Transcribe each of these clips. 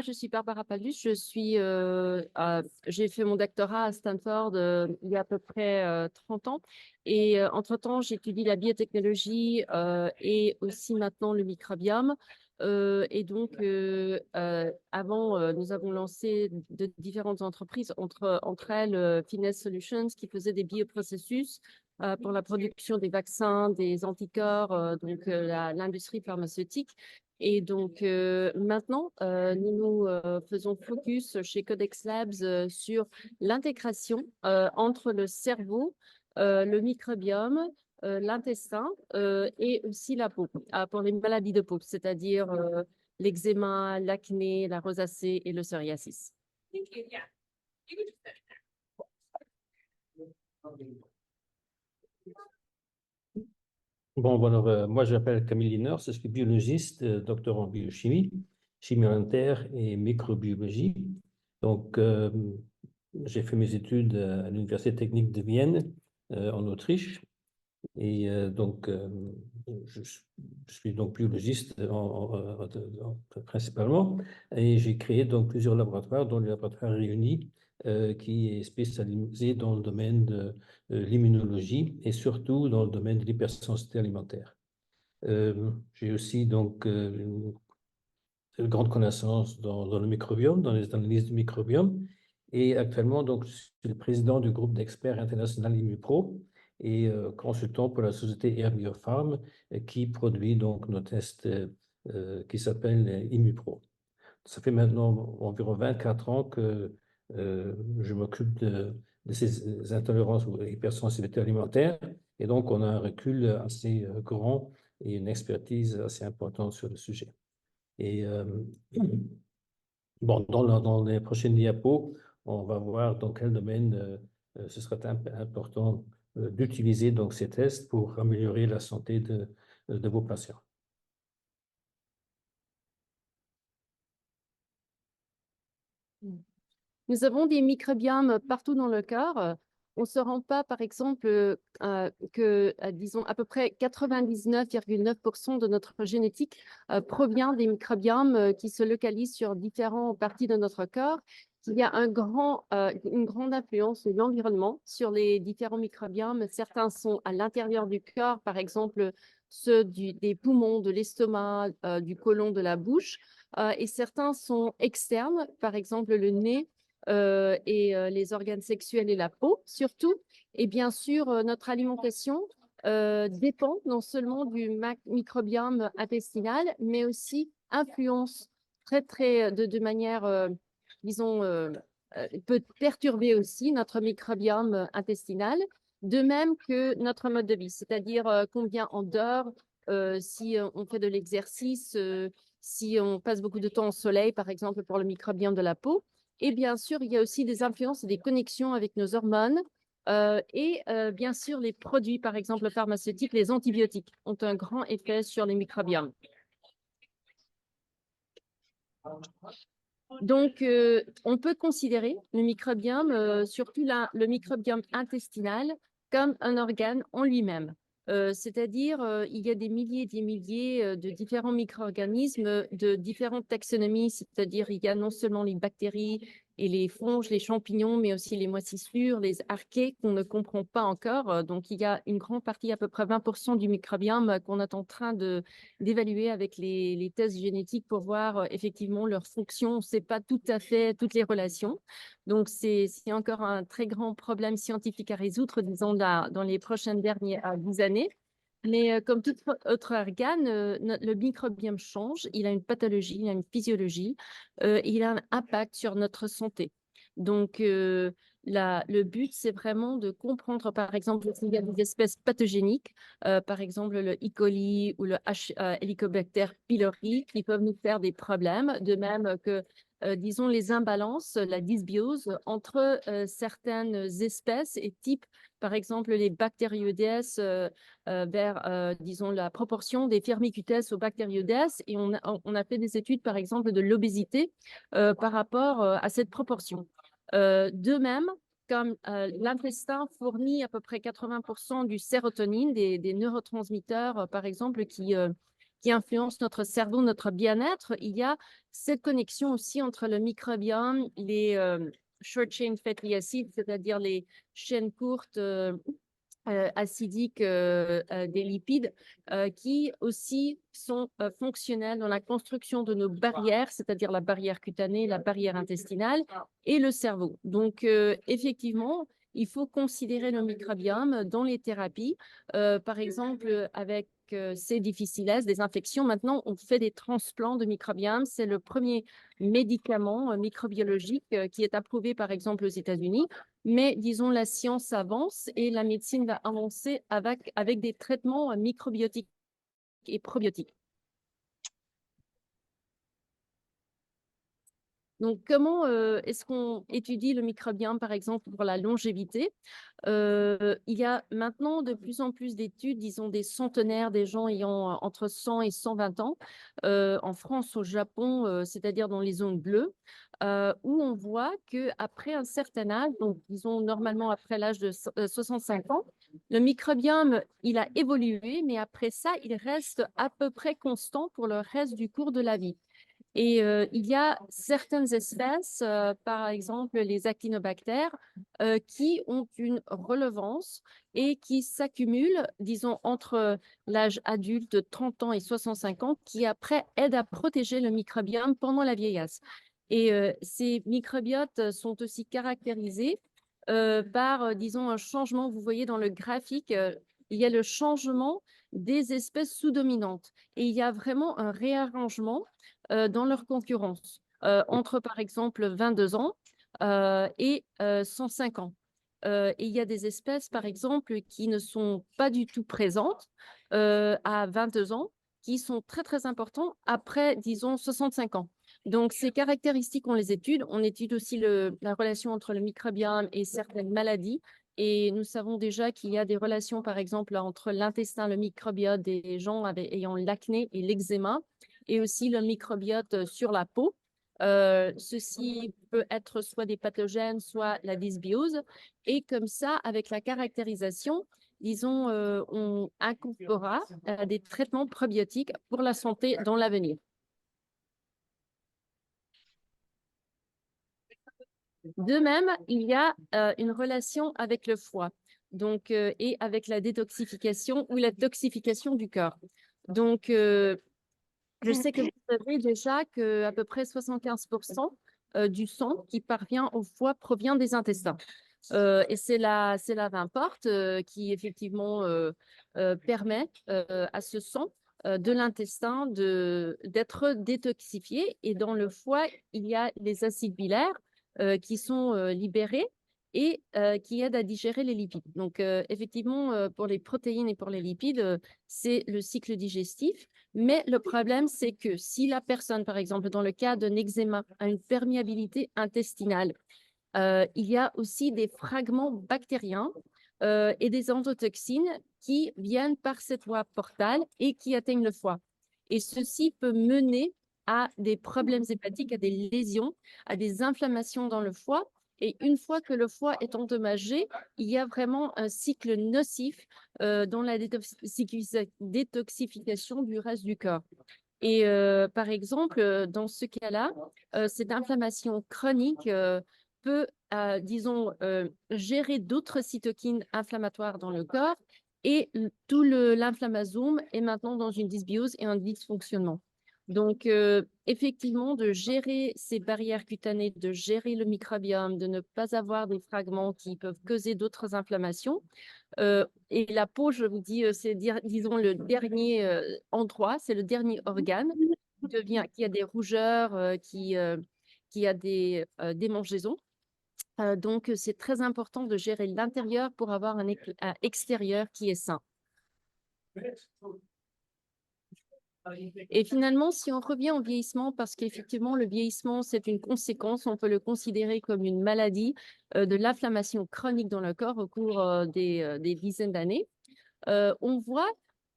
Je suis Barbara Paldus, j'ai fait mon doctorat à Stanford il y a à peu près 30 ans et entre-temps j'étudie la biotechnologie et aussi maintenant le microbiome. Avant, nous avons lancé de différentes entreprises, entre elles Finesse Solutions qui faisait des bioprocessus pour la production des vaccins, des anticorps, l'industrie pharmaceutique. Et donc maintenant, nous faisons focus chez Codex Labs sur l'intégration entre le cerveau, le microbiome, l'intestin et aussi la peau pour les maladies de peau, c'est-à-dire l'eczéma, l'acné, la rosacée et le psoriasis. Bon, alors, moi, je m'appelle Camille Liners, je suis biologiste, doctorant en biochimie, chimie alimentaire et microbiologie. Donc, j'ai fait mes études à l'Université technique de Vienne, en Autriche. Et je, je suis donc biologiste principalement. Et j'ai créé donc plusieurs laboratoires, dont le laboratoire Réuni, qui est spécialisé dans le domaine de l'immunologie et surtout dans le domaine de l'hypersensibilité alimentaire. J'ai aussi donc une grande connaissance dans le microbiome, dans les analyses du microbiome. Et actuellement, donc, je suis le président du groupe d'experts international IMUPRO et consultant pour la société Air Biopharm qui produit donc nos tests qui s'appellent IMUPRO. Ça fait maintenant environ 24 ans que je m'occupe de ces intolérances ou hypersensibilité alimentaire. Et donc, on a un recul assez grand et une expertise assez importante sur le sujet. Et bon, dans les prochaines diapos, on va voir dans quel domaine ce sera important d'utiliser donc ces tests pour améliorer la santé de vos patients. Nous avons des microbiomes partout dans le corps. On ne se rend pas, par exemple, disons, à peu près 99,9% de notre génétique provient des microbiomes qui se localisent sur différentes parties de notre corps. Il y a une grande influence de l'environnement sur les différents microbiomes. Certains sont à l'intérieur du corps, par exemple ceux des poumons, de l'estomac, du côlon, de la bouche. Et certains sont externes, par exemple le nez les organes sexuels et la peau, surtout. Et bien sûr, notre alimentation dépend non seulement du microbiome intestinal, mais aussi influence de manière, disons, peut perturber aussi notre microbiome intestinal, de même que notre mode de vie, c'est-à-dire combien on dort, si on fait de l'exercice, si on passe beaucoup de temps au soleil, par exemple, pour le microbiome de la peau. Et bien sûr, il y a aussi des influences et des connexions avec nos hormones. Bien sûr, les produits, par exemple, pharmaceutiques, les antibiotiques, ont un grand effet sur les microbiomes. Donc, on peut considérer le microbiome, surtout le microbiome intestinal, comme un organe en lui-même. C'est-à-dire, il y a des milliers et des milliers de différents micro-organismes, de différentes taxonomies, c'est-à-dire il y a non seulement les bactéries et les fonges, les champignons, mais aussi les moisissures, les archées qu'on ne comprend pas encore. Donc, il y a une grande partie, à peu près 20% du microbiome qu'on est en train d'évaluer avec les tests génétiques pour voir effectivement leur fonction. On ne sait pas tout à fait toutes les relations. Donc, c'est encore un très grand problème scientifique à résoudre, disons, dans les prochaines 10 années. Mais comme tout autre organe, le microbiome change, il a une pathologie, il a une physiologie, il a un impact sur notre santé. Donc, le but, c'est vraiment de comprendre, par exemple, s'il y a des espèces pathogéniques, par exemple le E. coli ou le Helicobacter pylori, qui peuvent nous faire des problèmes, de même que disons, les imbalances, la dysbiose entre certaines espèces et types, par exemple, les bactérioides vers, disons, la proportion des firmicutes aux bactérioides. Et on a fait des études, par exemple, de l'obésité par rapport à cette proportion. De même, comme l'intestin fournit à peu près 80% du sérotonine, des neurotransmetteurs, par exemple, qui qui influencent notre cerveau, notre bien-être, il y a cette connexion aussi entre le microbiome, les short chain fatty acids, c'est-à-dire les chaînes courtes acidiques des lipides qui aussi sont fonctionnels dans la construction de nos barrières, c'est-à-dire la barrière cutanée, la barrière intestinale et le cerveau. Donc, effectivement, il faut considérer le microbiome dans les thérapies. Par exemple, avec C. difficile, des infections, maintenant, on fait des transplants de microbiome. C'est le premier médicament microbiologique qui est approuvé, par exemple, aux États-Unis. Mais disons, la science avance et la médecine va avancer avec des traitements microbiotiques et probiotiques. Donc, comment est-ce qu'on étudie le microbiome, par exemple, pour la longévité? Il y a maintenant de plus en plus d'études, disons des centenaires, des gens ayant entre 100 et 120 ans, en France, au Japon, c'est-à-dire dans les zones bleues, où on voit qu'après un certain âge, donc disons normalement après l'âge de 65 ans, le microbiome, il a évolué, mais après ça, il reste à peu près constant pour le reste du cours de la vie. Et il y a certaines espèces, par exemple les actinobactères, qui ont une relevance et qui s'accumulent, disons, entre l'âge adulte de 30 ans et 65 ans, qui après aident à protéger le microbiome pendant la vieillesse. Et ces microbiotes sont aussi caractérisés par, disons, un changement. Vous voyez dans le graphique, il y a le changement des espèces sous-dominantes. Et il y a vraiment un réarrangement dans leur concurrence entre, par exemple, 22 ans et 105 ans. Et il y a des espèces, par exemple, qui ne sont pas du tout présentes à 22 ans, qui sont très, très importantes après, disons, 65 ans. Donc, ces caractéristiques, on les étude. On étude aussi la relation entre le microbiome et certaines maladies. Et nous savons déjà qu'il y a des relations, par exemple, entre l'intestin, le microbiote des gens ayant l'acné et l'eczéma, et aussi le microbiote sur la peau. Ceci peut être soit des pathogènes, soit la dysbiose. Et comme ça, avec la caractérisation, disons, on incorporera des traitements probiotiques pour la santé dans l'avenir. De même, il y a une relation avec le foie, donc, et avec la détoxification ou la toxification du corps. Donc, je sais que vous savez déjà qu'à peu près 75% du sang qui parvient au foie provient des intestins. Et c'est la veine porte qui effectivement permet à ce sang de l'intestin d'être détoxifié. Et dans le foie, il y a les acides bilaires qui sont libérés et qui aident à digérer les lipides. Donc, effectivement, pour les protéines et pour les lipides, c'est le cycle digestif. Mais le problème, c'est que si la personne, par exemple, dans le cas d'un eczéma, a une perméabilité intestinale, il y a aussi des fragments bactériens et des endotoxines qui viennent par cette voie portale et qui atteignent le foie. Et ceci peut mener à des problèmes hépatiques, à des lésions, à des inflammations dans le foie. Et une fois que le foie est endommagé, il y a vraiment un cycle nocif dans la détoxification du reste du corps. Et par exemple, dans ce cas-là, cette inflammation chronique peut, disons, gérer d'autres cytokines inflammatoires dans le corps et tout l'inflammasome est maintenant dans une dysbiose et un dysfonctionnement. Donc, effectivement, de gérer ces barrières cutanées, de gérer le microbiome, de ne pas avoir des fragments qui peuvent causer d'autres inflammations. Et la peau, je vous dis, c'est, disons, le dernier endroit, c'est le dernier organe qui a des rougeurs, qui a des démangeaisons. Donc, c'est très important de gérer l'intérieur pour avoir un extérieur qui est sain. Et finalement, si on revient au vieillissement, parce qu'effectivement, le vieillissement, c'est une conséquence, on peut le considérer comme une maladie de l'inflammation chronique dans le corps au cours des dizaines d'années. On voit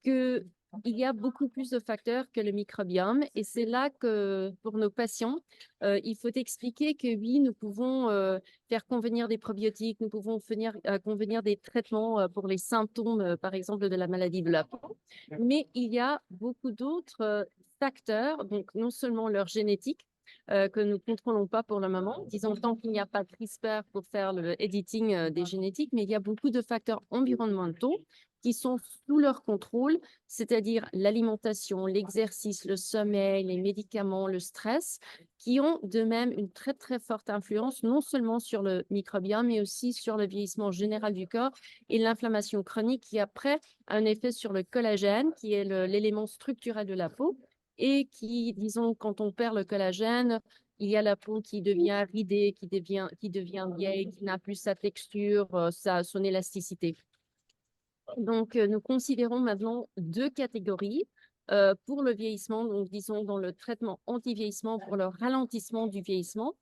que il y a beaucoup plus de facteurs que le microbiome et c'est là que pour nos patients, il faut expliquer que oui, nous pouvons faire convenir des probiotiques, nous pouvons convenir des traitements pour les symptômes, par exemple, de la maladie de la peau, mais il y a beaucoup d'autres facteurs, donc non seulement leur génétique, que nous ne contrôlons pas pour le moment, disons tant qu'il n'y a pas de CRISPR pour faire le editing des génétiques, mais il y a beaucoup de facteurs environnementaux qui sont sous leur contrôle, c'est-à-dire l'alimentation, l'exercice, le sommeil, les médicaments, le stress, qui ont de même une très, très forte influence, non seulement sur le microbiome, mais aussi sur le vieillissement général du corps et l'inflammation chronique qui, après, a un effet sur le collagène, qui est l'élément structurel de la peau, et qui, disons, quand on perd le collagène, il y a la peau qui devient ridée, qui devient vieille, qui n'a plus sa texture, son élasticité. Donc, nous considérons maintenant deux catégories pour le vieillissement, donc disons dans le traitement anti-vieillissement pour le ralentissement du vieillissement.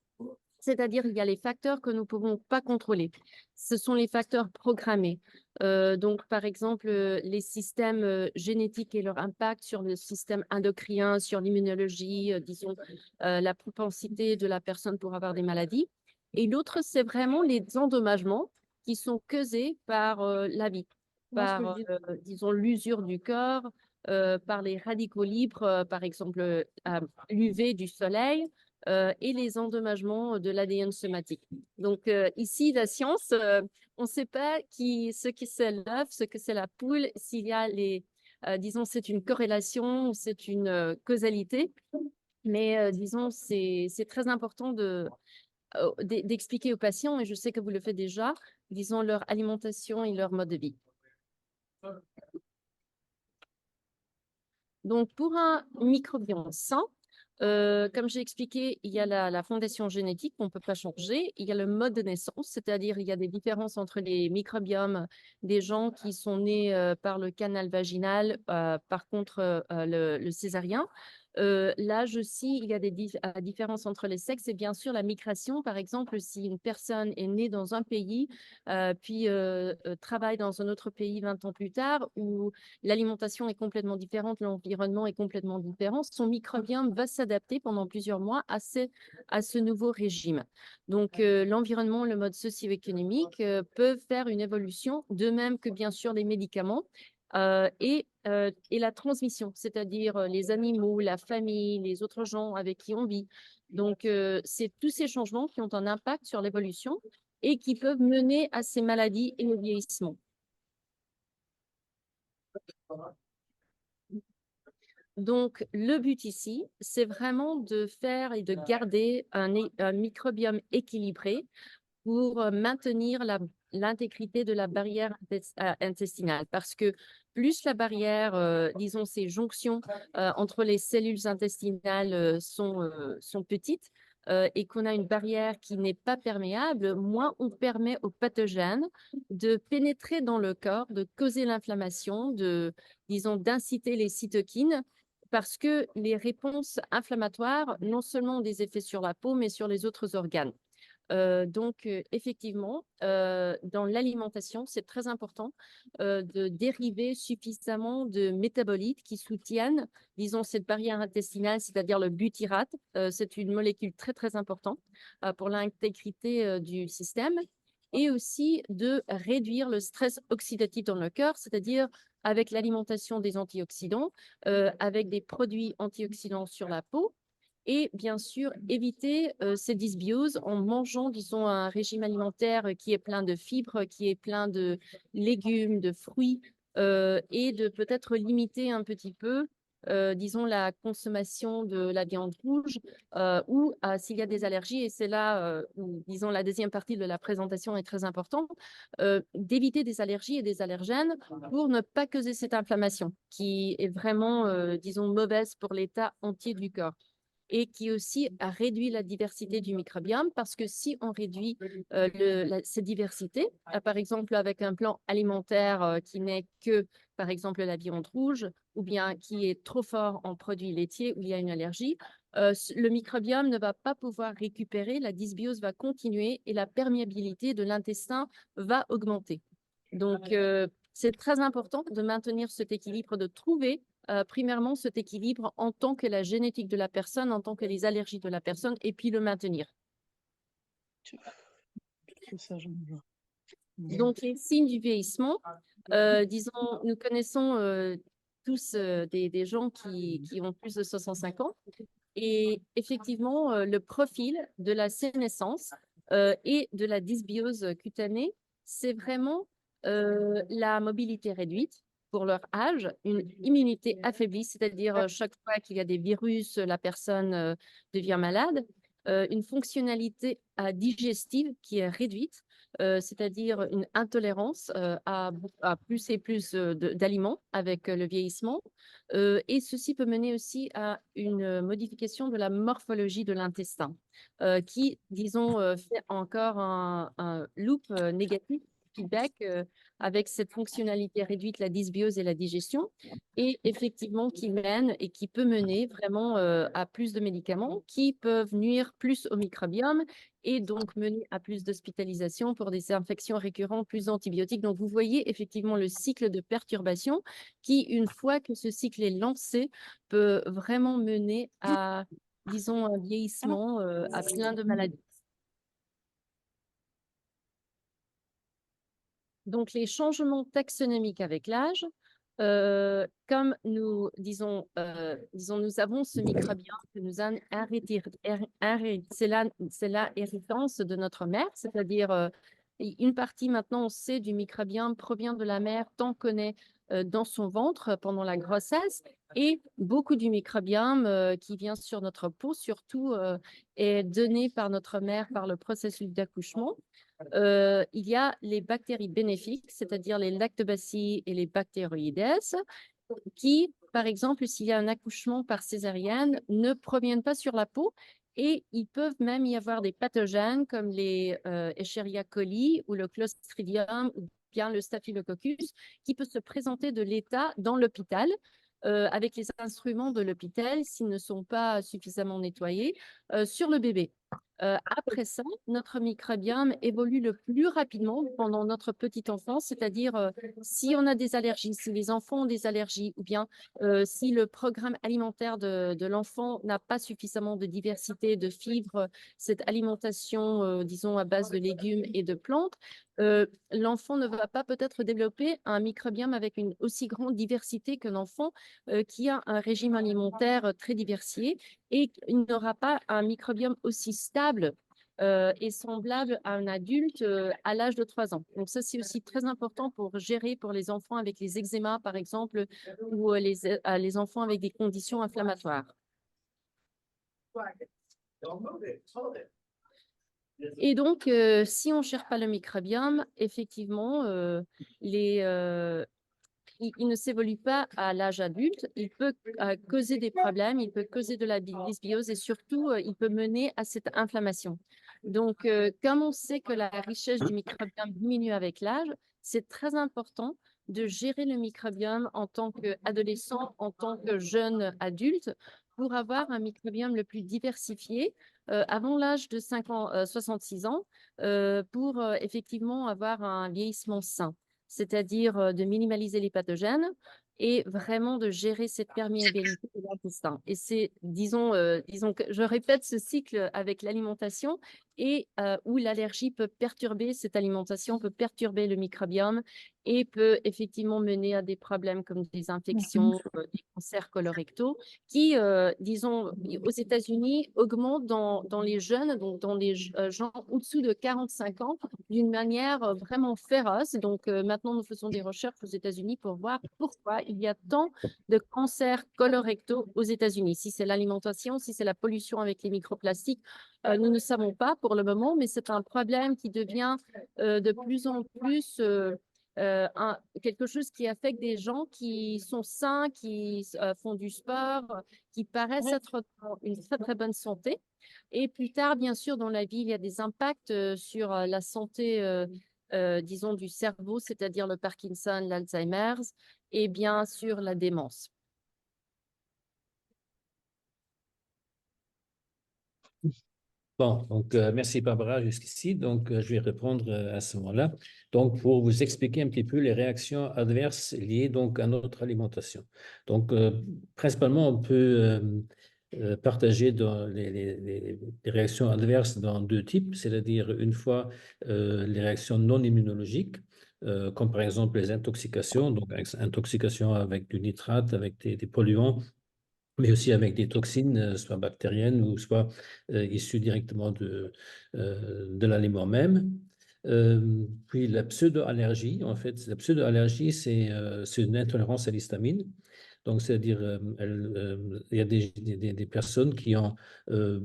C'est-à-dire, il y a les facteurs que nous ne pouvons pas contrôler. Ce sont les facteurs programmés. Donc, par exemple, les systèmes génétiques et leur impact sur le système endocrinien, sur l'immunologie, disons, la propensité de la personne pour avoir des maladies. Et l'autre, c'est vraiment les endommagements qui sont causés par la vie, par, disons, l'usure du corps, par les radicaux libres, par exemple, l'UV du soleil, et les endommagements de l'ADN somatique. Donc, ici, la science, on ne sait pas ce que c'est l'œuf, ce que c'est la poule, s'il y a disons, c'est une corrélation, c'est une causalité, mais disons, c'est très important d'expliquer aux patients, et je sais que vous le faites déjà, disons, leur alimentation et leur mode de vie. Donc, pour un microbiome sain, comme j'ai expliqué, il y a la fondation génétique qu'on ne peut pas changer. Il y a le mode de naissance, c'est-à-dire il y a des différences entre les microbiomes des gens qui sont nés par le canal vaginal, par contre le césarien. L'âge aussi, il y a des différences entre les sexes et bien sûr la migration. Par exemple, si une personne est née dans un pays, puis travaille dans un autre pays 20 ans plus tard, où l'alimentation est complètement différente, l'environnement est complètement différent, son microbiome va s'adapter pendant plusieurs mois à ce nouveau régime. Donc, l'environnement, le mode socio-économique peuvent faire une évolution, de même que bien sûr les médicaments. Et la transmission, c'est-à-dire les animaux, la famille, les autres gens avec qui on vit. Donc, c'est tous ces changements qui ont un impact sur l'évolution et qui peuvent mener à ces maladies et au vieillissement. Donc, le but ici, c'est vraiment de faire et de garder un microbiome équilibré pour maintenir l'intégrité de la barrière intestinale. Parce que plus la barrière, disons, ces jonctions entre les cellules intestinales sont petites et qu'on a une barrière qui n'est pas perméable, moins on permet aux pathogènes de pénétrer dans le corps, de causer l'inflammation, disons, d'inciter les cytokines, parce que les réponses inflammatoires, non seulement ont des effets sur la peau, mais sur les autres organes. Donc, effectivement, dans l'alimentation, c'est très important de dériver suffisamment de métabolites qui soutiennent, disons, cette barrière intestinale, c'est-à-dire le butyrate. C'est une molécule très, très importante pour l'intégrité du système. Et aussi de réduire le stress oxydatif dans le cœur, c'est-à-dire avec l'alimentation des antioxydants, avec des produits antioxydants sur la peau, et bien sûr éviter ces dysbioses en mangeant, disons, un régime alimentaire qui est plein de fibres, qui est plein de légumes, de fruits, et de peut-être limiter un petit peu, disons, la consommation de la viande rouge ou s'il y a des allergies, et c'est là où, disons, la deuxième partie de la présentation est très importante, d'éviter des allergies et des allergènes pour ne pas causer cette inflammation qui est vraiment, disons, mauvaise pour l'état entier du corps, et qui aussi a réduit la diversité du microbiome, parce que si on réduit cette diversité, par exemple avec un plan alimentaire qui n'est que, par exemple, la viande rouge, ou bien qui est trop fort en produits laitiers où il y a une allergie, le microbiome ne va pas pouvoir récupérer, la dysbiose va continuer et la perméabilité de l'intestin va augmenter. Donc, c'est très important de maintenir cet équilibre, de trouver primairement cet équilibre en tant que la génétique de la personne, en tant que les allergies de la personne, et puis le maintenir. Donc, les signes du vieillissement, disons, nous connaissons tous des gens qui ont plus de 65 ans. Et effectivement, le profil de la sénescence et de la dysbiose cutanée, c'est vraiment la mobilité réduite pour leur âge, une immunité affaiblie, c'est-à-dire chaque fois qu'il y a des virus, la personne devient malade, une fonctionnalité digestive qui est réduite, c'est-à-dire une intolérance à plus et plus d'aliments avec le vieillissement. Et ceci peut mener aussi à une modification de la morphologie de l'intestin, qui, disons, fait encore un loop négatif, feedback, avec cette fonctionnalité réduite, la dysbiose et la digestion, et effectivement qui mène et qui peut mener vraiment à plus de médicaments qui peuvent nuire plus au microbiome et donc mener à plus d'hospitalisation pour des infections récurrentes, plus d'antibiotiques. Donc, vous voyez effectivement le cycle de perturbation qui, une fois que ce cycle est lancé, peut vraiment mener à, disons, un vieillissement, à plein de maladies. Donc, les changements taxonomiques avec l'âge, comme nous disons, nous avons ce microbiome que nous a c'est la héritance de notre mère, c'est-à-dire une partie maintenant, on sait, du microbiome provient de la mère tant qu'on est dans son ventre pendant la grossesse, et beaucoup du microbiome qui vient sur notre peau, surtout, est donné par notre mère par le processus d'accouchement. Il y a les bactéries bénéfiques, c'est-à-dire les lactobacilles et les bactéroïdes, qui, par exemple, s'il y a un accouchement par césarienne, ne proviennent pas sur la peau, et il peut même y avoir des pathogènes comme les Escherichia coli ou le Clostridium ou bien le Staphylococcus qui peut se présenter de l'état dans l'hôpital avec les instruments de l'hôpital s'ils ne sont pas suffisamment nettoyés sur le bébé. Après ça, notre microbiome évolue le plus rapidement pendant notre petite enfance, c'est-à-dire si on a des allergies, si les enfants ont des allergies, ou bien si le programme alimentaire de l'enfant n'a pas suffisamment de diversité, de fibres, cette alimentation, disons, à base de légumes et de plantes, l'enfant ne va pas peut-être développer un microbiome avec une aussi grande diversité qu'un enfant qui a un régime alimentaire très diversifié, et il n'aura pas un microbiome aussi stable et semblable à un adulte à l'âge de 3 ans. Donc ça, c'est aussi très important pour gérer pour les enfants avec les eczémas, par exemple, ou les enfants avec des conditions inflammatoires. Et donc, si on ne gère pas le microbiome, effectivement, il ne s'évolue pas à l'âge adulte, il peut causer des problèmes, il peut causer de la dysbiose et surtout, il peut mener à cette inflammation. Donc, comme on sait que la richesse du microbiome diminue avec l'âge, c'est très important de gérer le microbiome en tant qu'adolescent, en tant que jeune adulte, pour avoir un microbiome le plus diversifié avant l'âge de 66 ans, pour effectivement avoir un vieillissement sain, c'est-à-dire de minimaliser les pathogènes et vraiment de gérer cette perméabilité de l'intestin. Et c'est, disons que je répète ce cycle avec l'alimentation et où l'allergie peut perturber cette alimentation, peut perturber le microbiome et peut effectivement mener à des problèmes comme des infections, des cancers colorectaux qui, disons, aux États-Unis augmentent dans les jeunes, donc dans les gens au-dessous de 45 ans, d'une manière vraiment féroce. Donc, maintenant, nous faisons des recherches aux États-Unis pour voir pourquoi il y a tant de cancers colorectaux aux États-Unis. Si c'est l'alimentation, si c'est la pollution avec les microplastiques, nous ne savons pas pour le moment, mais c'est un problème qui devient de plus en plus quelque chose qui affecte des gens qui sont sains, qui font du sport, qui paraissent être dans une très, très bonne santé. Et plus tard, bien sûr, dans la vie, il y a des impacts sur la santé, disons, du cerveau, c'est-à-dire le Parkinson, l'Alzheimer's, et bien sûr la démence. Bon, donc merci Barbara jusqu'ici. Donc je vais répondre à ce moment-là. Donc pour vous expliquer un petit peu les réactions adverses liées donc à notre alimentation. Donc principalement on peut partager dans les réactions adverses dans deux types, c'est-à-dire une fois les réactions non immunologiques. Comme par exemple les intoxications, donc intoxication avec du nitrate, avec des polluants, mais aussi avec des toxines, soit bactériennes ou soit issues directement de l'aliment même. Puis la pseudo-allergie, en fait, la pseudo-allergie, c'est une intolérance à l'histamine. Donc, c'est-à-dire, il y a des personnes qui ont euh,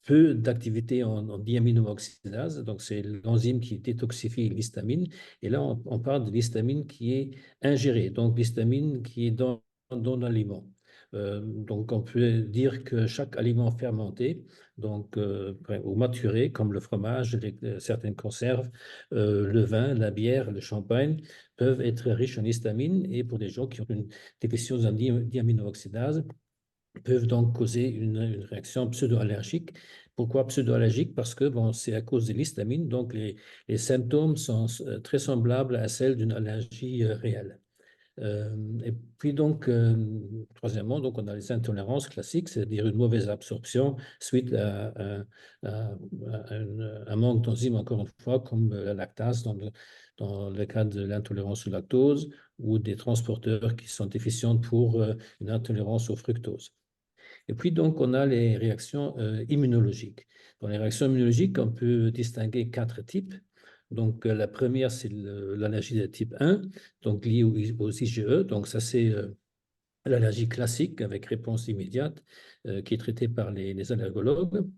peu d'activité en diamino-oxydase, donc c'est l'enzyme qui détoxifie l'histamine. Et là, on parle de l'histamine qui est ingérée, donc l'histamine qui est dans l'aliment. Donc, on peut dire que chaque aliment fermenté, donc, ou maturé, comme le fromage, certaines conserves, le vin, la bière, le champagne, peuvent être riches en histamine. Et pour des gens qui ont une déficience en diamino-oxydase, peuvent donc causer une réaction pseudo-allergique. Pourquoi pseudo-allergique? Parce que bon, c'est à cause de l'histamine, donc les symptômes sont très semblables à celles d'une allergie réelle. Et puis donc, troisièmement, donc on a les intolérances classiques, c'est-à-dire une mauvaise absorption suite à un manque d'enzymes, encore une fois, comme la lactase dans le cas de l'intolérance au lactose, ou des transporteurs qui sont déficients pour une intolérance au fructose. Et puis donc, on a les réactions immunologiques. Dans les réactions immunologiques, on peut distinguer quatre types. Donc, la première, c'est l'allergie de type 1, donc liée aux IgE. Donc, ça, c'est l'allergie classique avec réponse immédiate qui est traitée par les allergologues.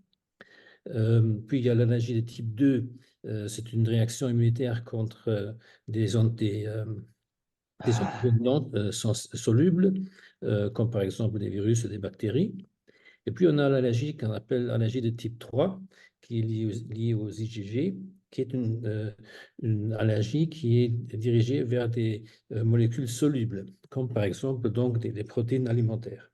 Puis, il y a l'allergie de type 2. C'est une réaction immunitaire contre des antigènes non solubles, comme par exemple des virus ou des bactéries. Et puis, on a l'allergie qu'on appelle l'allergie de type 3, qui est liée aux IgG, qui est une allergie qui est dirigée vers des molécules solubles, comme par exemple donc des protéines alimentaires.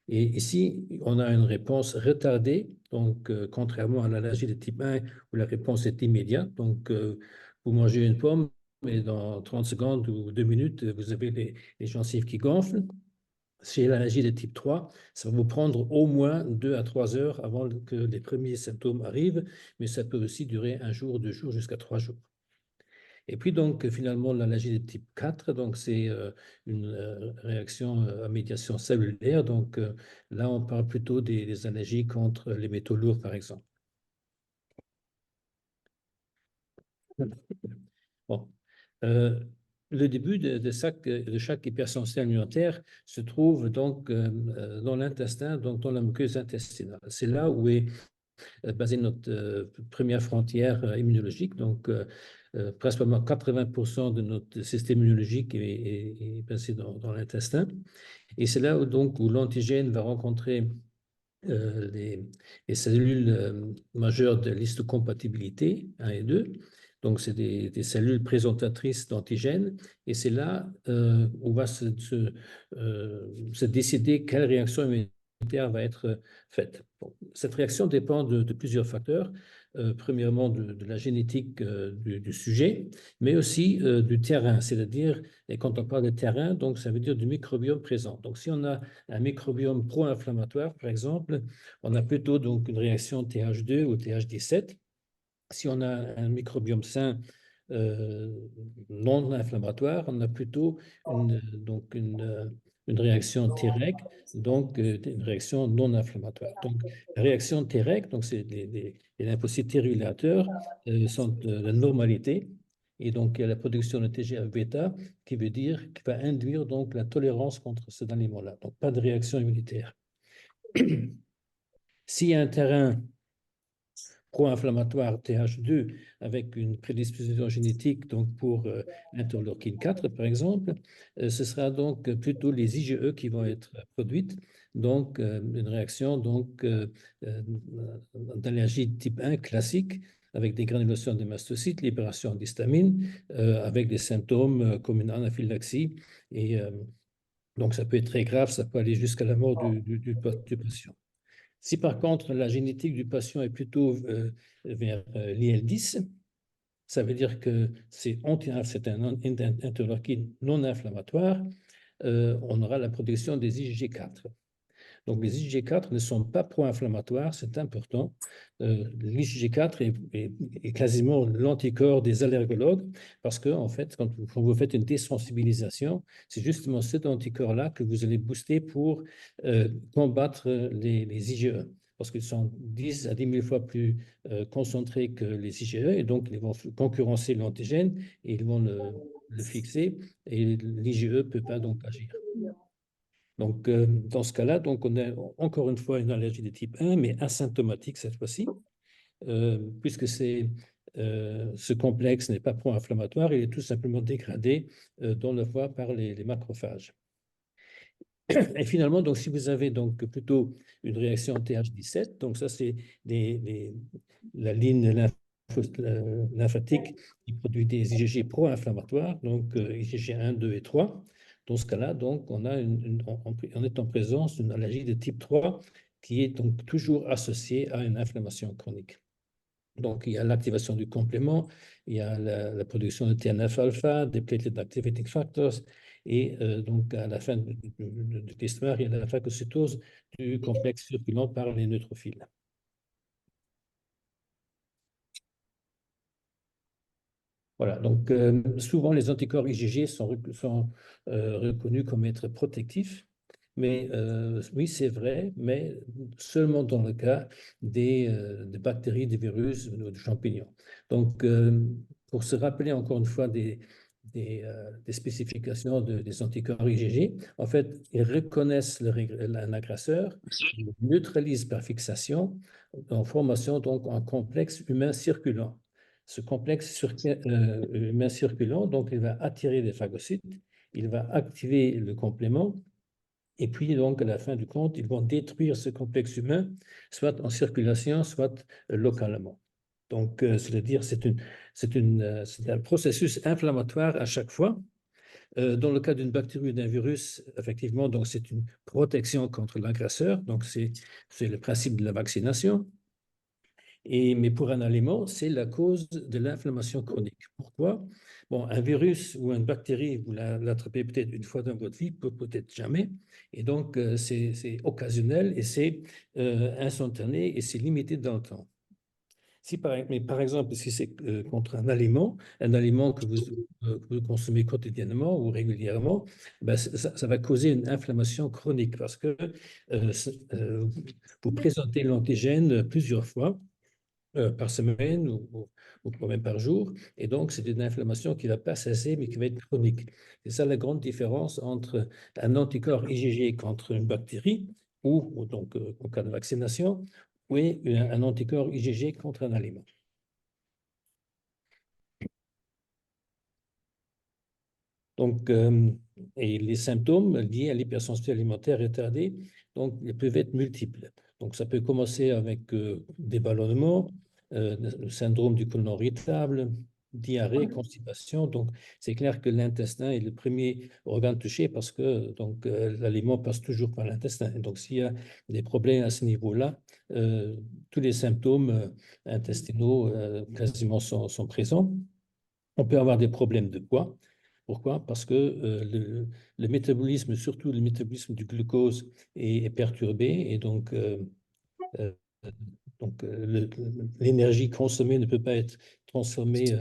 Et ici, on a une réponse retardée, donc contrairement à l'allergie de type 1 où la réponse est immédiate. Donc, vous mangez une pomme et dans 30 secondes ou 2 minutes, vous avez les gencives qui gonflent. Chez l'allergie de type 3, ça va vous prendre au moins 2 à 3 heures avant que les premiers symptômes arrivent, mais ça peut aussi durer un jour, 2 jours, jusqu'à 3 jours. Et puis donc finalement l'allergie de type 4, donc c'est une réaction à médiation cellulaire. Donc là on parle plutôt des allergies contre les métaux lourds par exemple. Bon. Le début de chaque hypersensibilité alimentaire se trouve donc dans l'intestin, donc dans la muqueuse intestinale. C'est là où est basée notre première frontière immunologique. Donc, principalement 80% de notre système immunologique est basé dans l'intestin. Et c'est là où, donc, où l'antigène va rencontrer les cellules majeures de l'histocompatibilité 1 et 2. Donc, c'est des cellules présentatrices d'antigènes. Et c'est là où va se décider quelle réaction immunitaire va être faite. Bon, cette réaction dépend de plusieurs facteurs. Premièrement, de la génétique du sujet, mais aussi du terrain. C'est-à-dire, et quand on parle de terrain, donc ça veut dire du microbiome présent. Donc, si on a un microbiome pro-inflammatoire, par exemple, on a plutôt donc une réaction TH2 ou TH17. Si on a un microbiome sain non inflammatoire, on a plutôt une réaction Treg, donc une réaction non inflammatoire. Donc, la réaction Treg, donc c'est les lymphocytes T régulateurs, sont de la normalité. Et donc, il y a la production de TGF-bêta qui veut dire, qui va induire donc la tolérance contre cet aliment-là. Donc, pas de réaction immunitaire. S'il y a un terrain pro-inflammatoire TH2 avec une prédisposition génétique donc pour l'interleukine 4 par exemple, ce sera donc plutôt les IgE qui vont être produites, donc une réaction donc d'allergie de type 1 classique avec des granulations de mastocytes, libération d'histamine, avec des symptômes comme une anaphylaxie et donc ça peut être très grave, ça peut aller jusqu'à la mort du patient. Si par contre la génétique du patient est plutôt vers l'IL-10, ça veut dire que c'est un interleukine non inflammatoire, on aura la production des IgG4. Donc, les IgG4 ne sont pas pro-inflammatoires, c'est important. L'IgG4 est quasiment l'anticorps des allergologues parce que, en fait, quand vous faites une désensibilisation, c'est justement cet anticorps-là que vous allez booster pour combattre les IgE parce qu'ils sont 10 à 10 000 fois plus concentrés que les IgE et donc ils vont concurrencer l'antigène et ils vont le fixer et l'IgE ne peut pas donc agir. Donc, dans ce cas-là, donc on a encore une fois une allergie de type 1, mais asymptomatique cette fois-ci, puisque ce complexe n'est pas pro-inflammatoire, il est tout simplement dégradé dans le foie par les macrophages. Et finalement, donc, si vous avez donc plutôt une réaction TH17, donc ça c'est la ligne lymphatique qui produit des IgG pro-inflammatoires, donc IgG 1, 2 et 3. Dans ce cas-là, donc, on est en présence d'une allergie de type 3 qui est donc toujours associée à une inflammation chronique. Donc, il y a l'activation du complément, il y a la production de TNF-alpha, des platelet activating factors, et donc à la fin de l'histoire, il y a la phagocytose du complexe circulant par les neutrophiles. Voilà, donc souvent les anticorps IgG sont reconnus comme être protectifs, mais oui, c'est vrai, mais seulement dans le cas des bactéries, des virus ou des champignons. Donc, pour se rappeler encore une fois des spécifications des anticorps IgG, en fait, ils reconnaissent un agresseur, ils le neutralisent par fixation en formation donc un complexe humain circulant. Ce complexe humain circulant, donc, il va attirer des phagocytes, il va activer le complément, et puis, donc, à la fin du compte, ils vont détruire ce complexe humain, soit en circulation, soit localement. Donc, c'est-à-dire, c'est un processus inflammatoire à chaque fois. Dans le cas d'une bactérie ou d'un virus, effectivement, donc c'est une protection contre l'agresseur. Donc, c'est le principe de la vaccination. Mais pour un aliment, c'est la cause de l'inflammation chronique. Pourquoi? Bon, un virus ou une bactérie, vous l'attrapez peut-être une fois dans votre vie, peut-être jamais. Et donc, c'est occasionnel et c'est instantané et c'est limité dans le temps. Mais par exemple, si c'est contre un aliment que vous consommez quotidiennement ou régulièrement, ben, ça va causer une inflammation chronique parce que vous présentez l'antigène plusieurs fois par semaine ou même par jour. Et donc, c'est une inflammation qui ne va pas cesser, mais qui va être chronique. C'est ça la grande différence entre un anticorps IgG contre une bactérie ou donc en cas de vaccination, ou un anticorps IgG contre un aliment. Donc, et les symptômes liés à l'hypersensibilité alimentaire retardée, donc, ils peuvent être multiples. Donc, ça peut commencer avec des ballonnements, le syndrome du côlon irritable, diarrhée, constipation. Donc, c'est clair que l'intestin est le premier organe touché parce que donc l'aliment passe toujours par l'intestin. Donc, s'il y a des problèmes à ce niveau-là, tous les symptômes intestinaux quasiment sont présents. On peut avoir des problèmes de poids. Pourquoi? Parce que le métabolisme, surtout le métabolisme du glucose, est perturbé et donc l'énergie consommée ne peut pas être transformée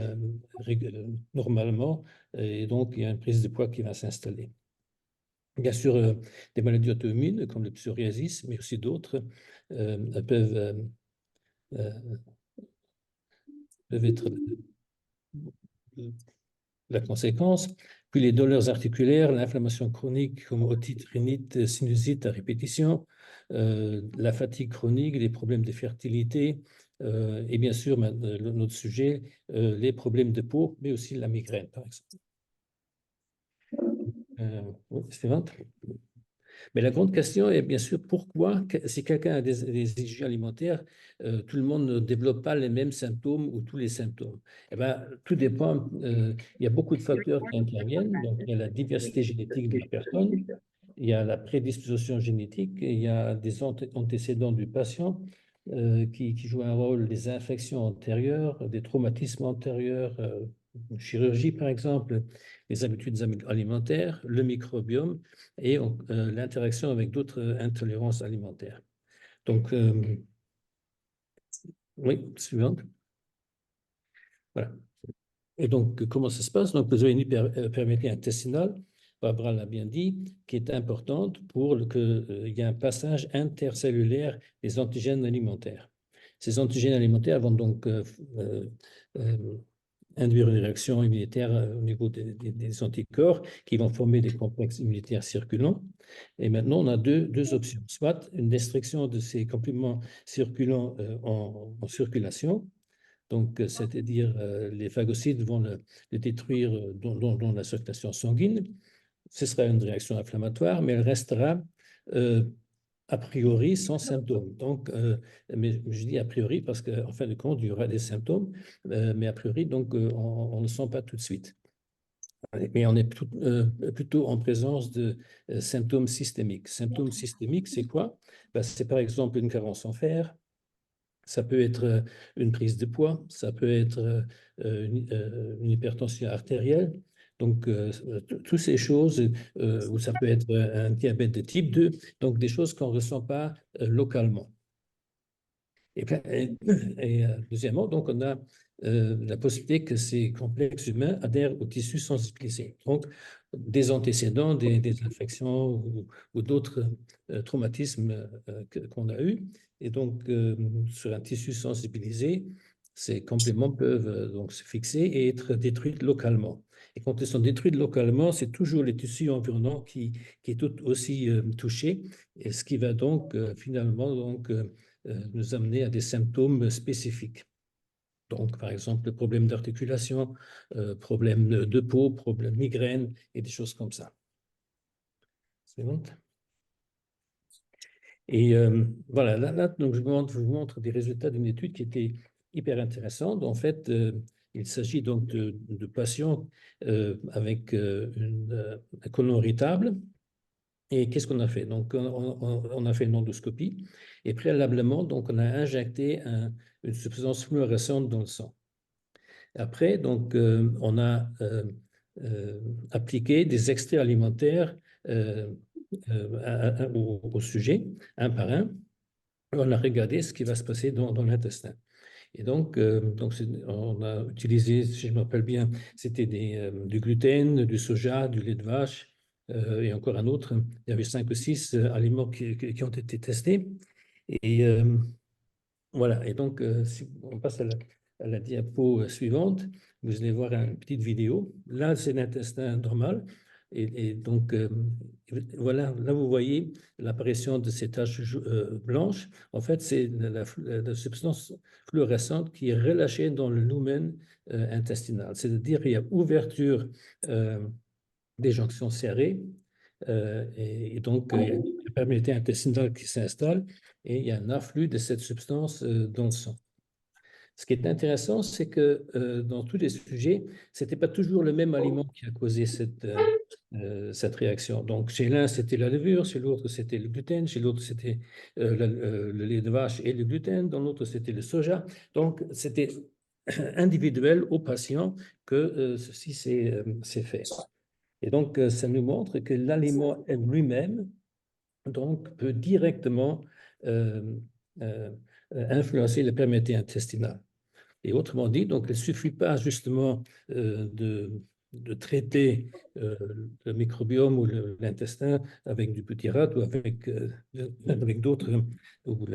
normalement et donc il y a une prise de poids qui va s'installer. Bien sûr, des maladies auto-immunes comme le psoriasis, mais aussi d'autres peuvent être la conséquence. Puis les douleurs articulaires, l'inflammation chronique comme otite, rhinite, sinusite à répétition, la fatigue chronique, les problèmes de fertilité, et bien sûr, notre sujet, les problèmes de peau, mais aussi la migraine, par exemple. Suivante. Mais la grande question est bien sûr pourquoi, si quelqu'un a des IgG alimentaires, tout le monde ne développe pas les mêmes symptômes ou tous les symptômes. Eh ben, tout dépend. Il y a beaucoup de facteurs qui interviennent. Donc, il y a la diversité génétique de la personne. il y a la prédisposition génétique, il y a des antécédents du patient qui jouent un rôle, des infections antérieures, des traumatismes antérieurs, une chirurgie par exemple, les habitudes alimentaires, le microbiome et l'interaction avec d'autres intolérances alimentaires. Donc, oui, suivante. Voilà. Et donc, comment ça se passe? Donc, vous avez une hyperperméabilité intestinale, Barbara l'a bien dit, qui est importante pour qu'il y ait un passage intercellulaire des antigènes alimentaires. Ces antigènes alimentaires vont donc euh, induire une réaction immunitaire au niveau des anticorps qui vont former des complexes immunitaires circulants. Et maintenant, on a deux options. Soit une destruction de ces compléments circulants en circulation, donc, c'est-à-dire les phagocytes vont le détruire dans la circulation sanguine. Ce sera une réaction inflammatoire, mais elle restera a priori sans symptômes. Donc, mais je dis a priori parce qu'en fin de compte, il y aura des symptômes, mais a priori, donc, on ne le sent pas tout de suite. Mais on est plutôt en présence de symptômes systémiques. Symptômes systémiques, c'est quoi? Ben, c'est par exemple une carence en fer. Ça peut être une prise de poids, ça peut être une hypertension artérielle. Donc, toutes ces choses, ou ça peut être un diabète de type 2, donc des choses qu'on ne ressent pas localement. Et deuxièmement, donc, on a la possibilité que ces complexes humains adhèrent au tissu sensibilisé. Donc, des antécédents, des infections ou d'autres traumatismes qu'on a eus. Et donc, sur un tissu sensibilisé, ces compléments peuvent donc se fixer et être détruits localement. Et quand ils sont détruits localement, c'est toujours les tissus environnants qui est tout aussi touché, et ce qui va donc finalement donc, nous amener à des symptômes spécifiques. Donc, par exemple, le problème d'articulation, problème de peau, problème migraine et des choses comme ça. C'est bon? Et voilà, là, donc je vous montre des résultats d'une étude qui était hyper intéressante. En fait, il s'agit donc de patients avec un côlon irritable. Et qu'est-ce qu'on a fait? Donc, on a fait une endoscopie et préalablement, donc, on a injecté une substance fluorescente dans le sang. Après, donc, on a appliqué des extraits alimentaires au sujet, un par un. On a regardé ce qui va se passer dans l'intestin. Et donc on a utilisé, si je me rappelle bien, c'était du gluten, du soja, du lait de vache et encore un autre. Il y avait 5 ou 6 aliments qui ont été testés. Et voilà. Et donc, si on passe à la diapo suivante, vous allez voir une petite vidéo. Là, c'est l'intestin normal. Et donc, voilà, là, vous voyez l'apparition de ces taches blanches. En fait, c'est la substance fluorescente qui est relâchée dans le lumen intestinal. C'est-à-dire, il y a ouverture des jonctions serrées. Et donc, il y a une perméabilité intestinale qui s'installe et il y a un afflux de cette substance dans le sang. Ce qui est intéressant, c'est que dans tous les sujets, ce n'était pas toujours le même aliment qui a causé cette réaction. Donc, chez l'un, c'était la levure, chez l'autre, c'était le gluten, chez l'autre, c'était le lait de vache et le gluten, dans l'autre, c'était le soja. Donc, c'était individuel au patient que ceci s'est fait. Et donc, ça nous montre que l'aliment lui-même donc, peut directement influencer la perméabilité intestinale. Et autrement dit, donc, il ne suffit pas justement de traiter le microbiome ou l'intestin avec du butyrate ou avec d'autres, ou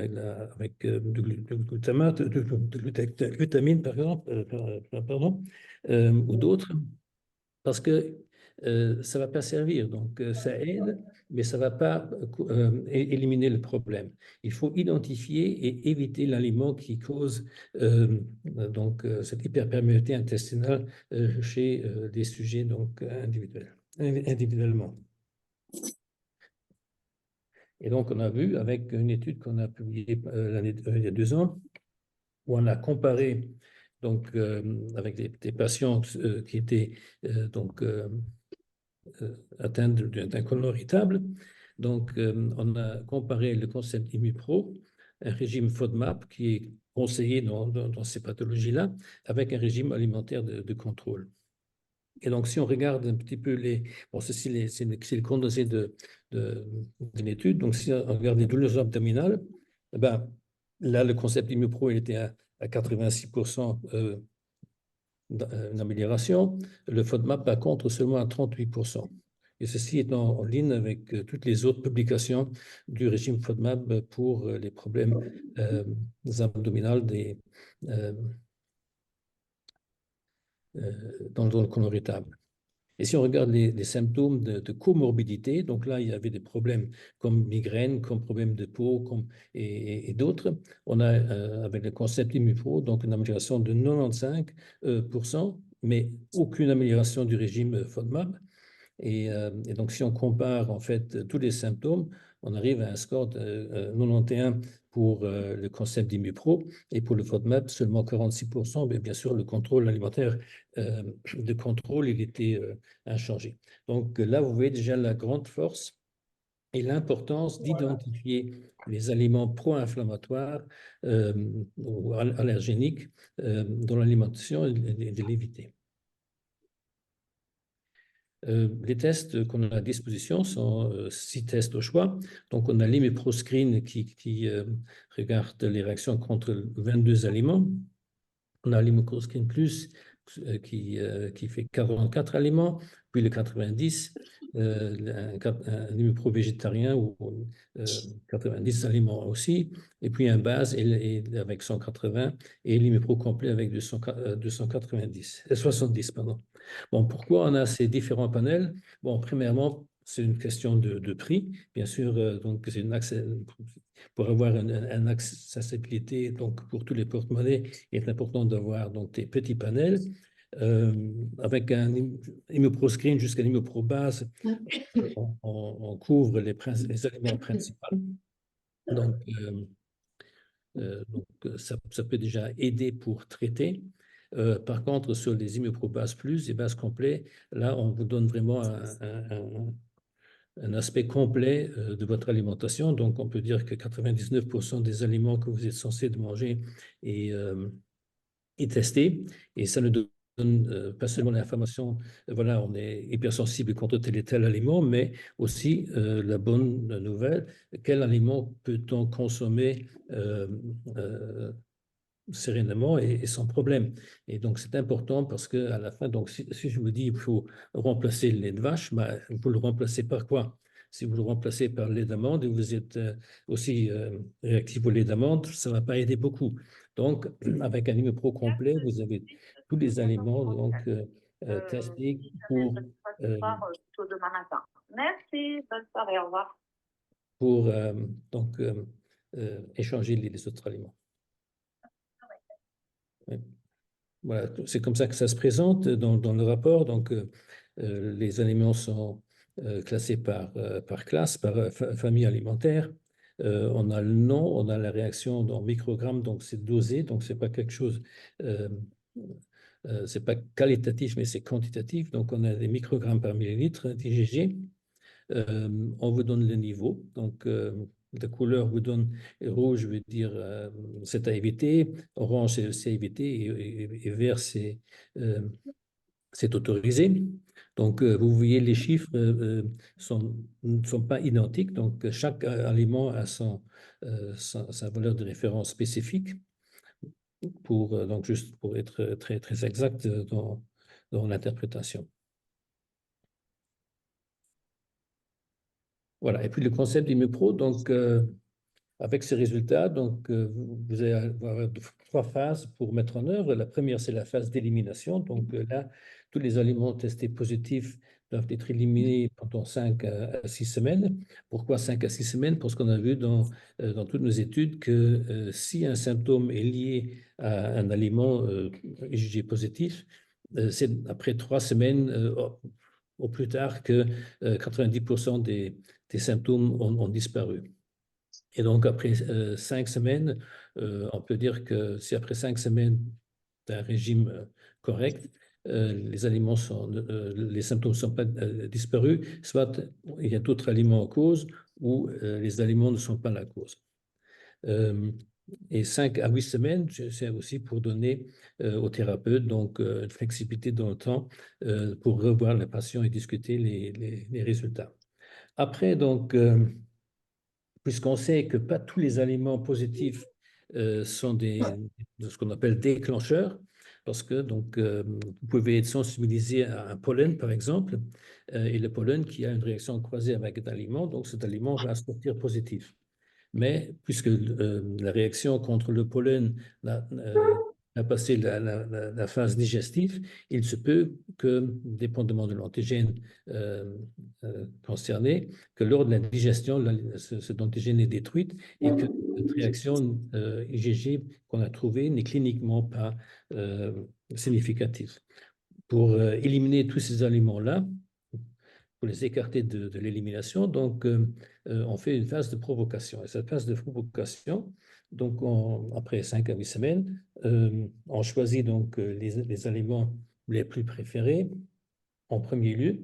avec du glutamate, du glutamine, par exemple, pardon, ou d'autres, parce que ça ne va pas servir. Donc, ça aide, mais ça ne va pas éliminer le problème. Il faut identifier et éviter l'aliment qui cause donc, cette hyperperméabilité intestinale chez des sujets donc, individuellement. Et donc, on a vu avec une étude qu'on a publiée il y a 2 ans, où on a comparé donc, avec des patients qui étaient donc atteints d'un côlon irritable. Donc, on a comparé le concept IMUPRO, un régime FODMAP qui est conseillé dans ces pathologies-là, avec un régime alimentaire de contrôle. Et donc, si on regarde un petit peu les... Bon, ceci, c'est le condensé de l'étude. Donc, si on regarde les douleurs abdominales, ben, là, le concept IMUPRO, il était à 86% d'amélioration. Le FODMAP, par contre, seulement à 38%. Et ceci est en ligne avec toutes les autres publications du régime FODMAP pour les problèmes abdominaux dans le côlon irritable. Et si on regarde les symptômes de comorbidité, donc là, il y avait des problèmes comme migraine, comme problème de peau et d'autres. On a, avec le concept IMUPRO, donc une amélioration de 95%, mais aucune amélioration du régime FODMAP. Et donc, si on compare en fait tous les symptômes, on arrive à un score de 91 pour le concept d'IMUPRO et pour le FODMAP, seulement 46%. Mais bien sûr, le contrôle alimentaire de contrôle, il était inchangé. Donc là, vous voyez déjà la grande force et l'importance d'identifier les aliments pro-inflammatoires ou allergéniques dans l'alimentation et de l'éviter. Les tests qu'on a à disposition sont 6 tests au choix. Donc, on a l'IMUPRO-Screen qui regarde les réactions contre 22 aliments. On a l'IMUPRO-Screen Plus qui fait 44 aliments, puis le 90, un IMUPRO végétarien ou 90 aliments aussi, et puis un base avec 180 et l'IMUPRO complet avec 70, pardon. Bon, pourquoi on a ces différents panels? Bon, premièrement, c'est une question de prix, bien sûr. Donc, c'est pour avoir une accessibilité donc pour tous les porte-monnaies, il est important d'avoir donc des petits panels avec un IMUPRO-Screen jusqu'à l'IMUPRO-Base. On couvre les aliments principaux. Donc, ça peut déjà aider pour traiter. Par contre, sur les IMUPRO-Base Plus et Base Complet, là, on vous donne vraiment un aspect complet de votre alimentation. Donc, on peut dire que 99% des aliments que vous êtes censé manger est testé. Et ça ne donne pas seulement l'information, voilà, on est hypersensible contre tel et tel aliment, mais aussi la bonne nouvelle, quel aliment peut-on consommer sereinement et sans problème. Et donc, c'est important parce qu'à la fin, donc, si je vous dis qu'il faut remplacer le lait de vache, bah, vous le remplacez par quoi? Si vous le remplacez par le lait d'amande et vous êtes aussi réactif au lait d'amande, ça ne va pas aider beaucoup. Donc, avec un IMUPRO complet, vous avez tous les aliments donc, testés pour, Merci, bonne soirée, au revoir. Pour donc, échanger les autres aliments. Voilà, c'est comme ça que ça se présente dans le rapport. Donc, les aliments sont classés par classe, par famille alimentaire. On a le nom, on a la réaction en microgrammes, donc c'est dosé, donc c'est pas quelque chose, c'est pas qualitatif, mais c'est quantitatif. Donc, on a des microgrammes par millilitre d'IgG. On vous donne le niveau. Donc, la couleur vous donne rouge, veut dire c'est à éviter, orange c'est à éviter et vert c'est autorisé. Donc, vous voyez les chiffres ne sont pas identiques. Donc, chaque aliment a sa valeur de référence spécifique donc juste pour être très, très exact dans l'interprétation. Voilà, et puis le concept d'IMUPRO, donc avec ces résultats, donc vous allez avoir 3 phases pour mettre en œuvre. La première, c'est la phase d'élimination. Donc là, tous les aliments testés positifs doivent être éliminés pendant 5 à 6 semaines. Pourquoi 5 à 6 semaines? Parce qu'on a vu dans toutes nos études que si un symptôme est lié à un aliment IgG positif, c'est après 3 semaines au plus tard que 90% des symptômes ont disparu. Et donc, après 5 semaines, on peut dire que si après 5 semaines d'un régime correct, les aliments les symptômes ne sont pas disparus, soit il y a d'autres aliments en cause ou les aliments ne sont pas la cause. Et 5 à 8 semaines, c'est aussi pour donner au thérapeute donc, une flexibilité dans le temps pour revoir le patient et discuter les résultats. Après, donc, puisqu'on sait que pas tous les aliments positifs sont de ce qu'on appelle déclencheurs, parce que donc, vous pouvez être sensibilisé à un pollen, par exemple, et le pollen qui a une réaction croisée avec un aliment, donc cet aliment va sortir positif. Mais puisque la réaction contre le pollen a passé la phase digestive, il se peut que, dépendamment de l'antigène concerné, que lors de la digestion, cet antigène est détruit et que cette réaction IgG qu'on a trouvée n'est cliniquement pas significative. Pour éliminer tous ces aliments-là, pour les écarter de l'élimination, donc on fait une phase de provocation. Et cette phase de provocation, donc après 5 à 8 semaines, on choisit donc les aliments les plus préférés en premier lieu.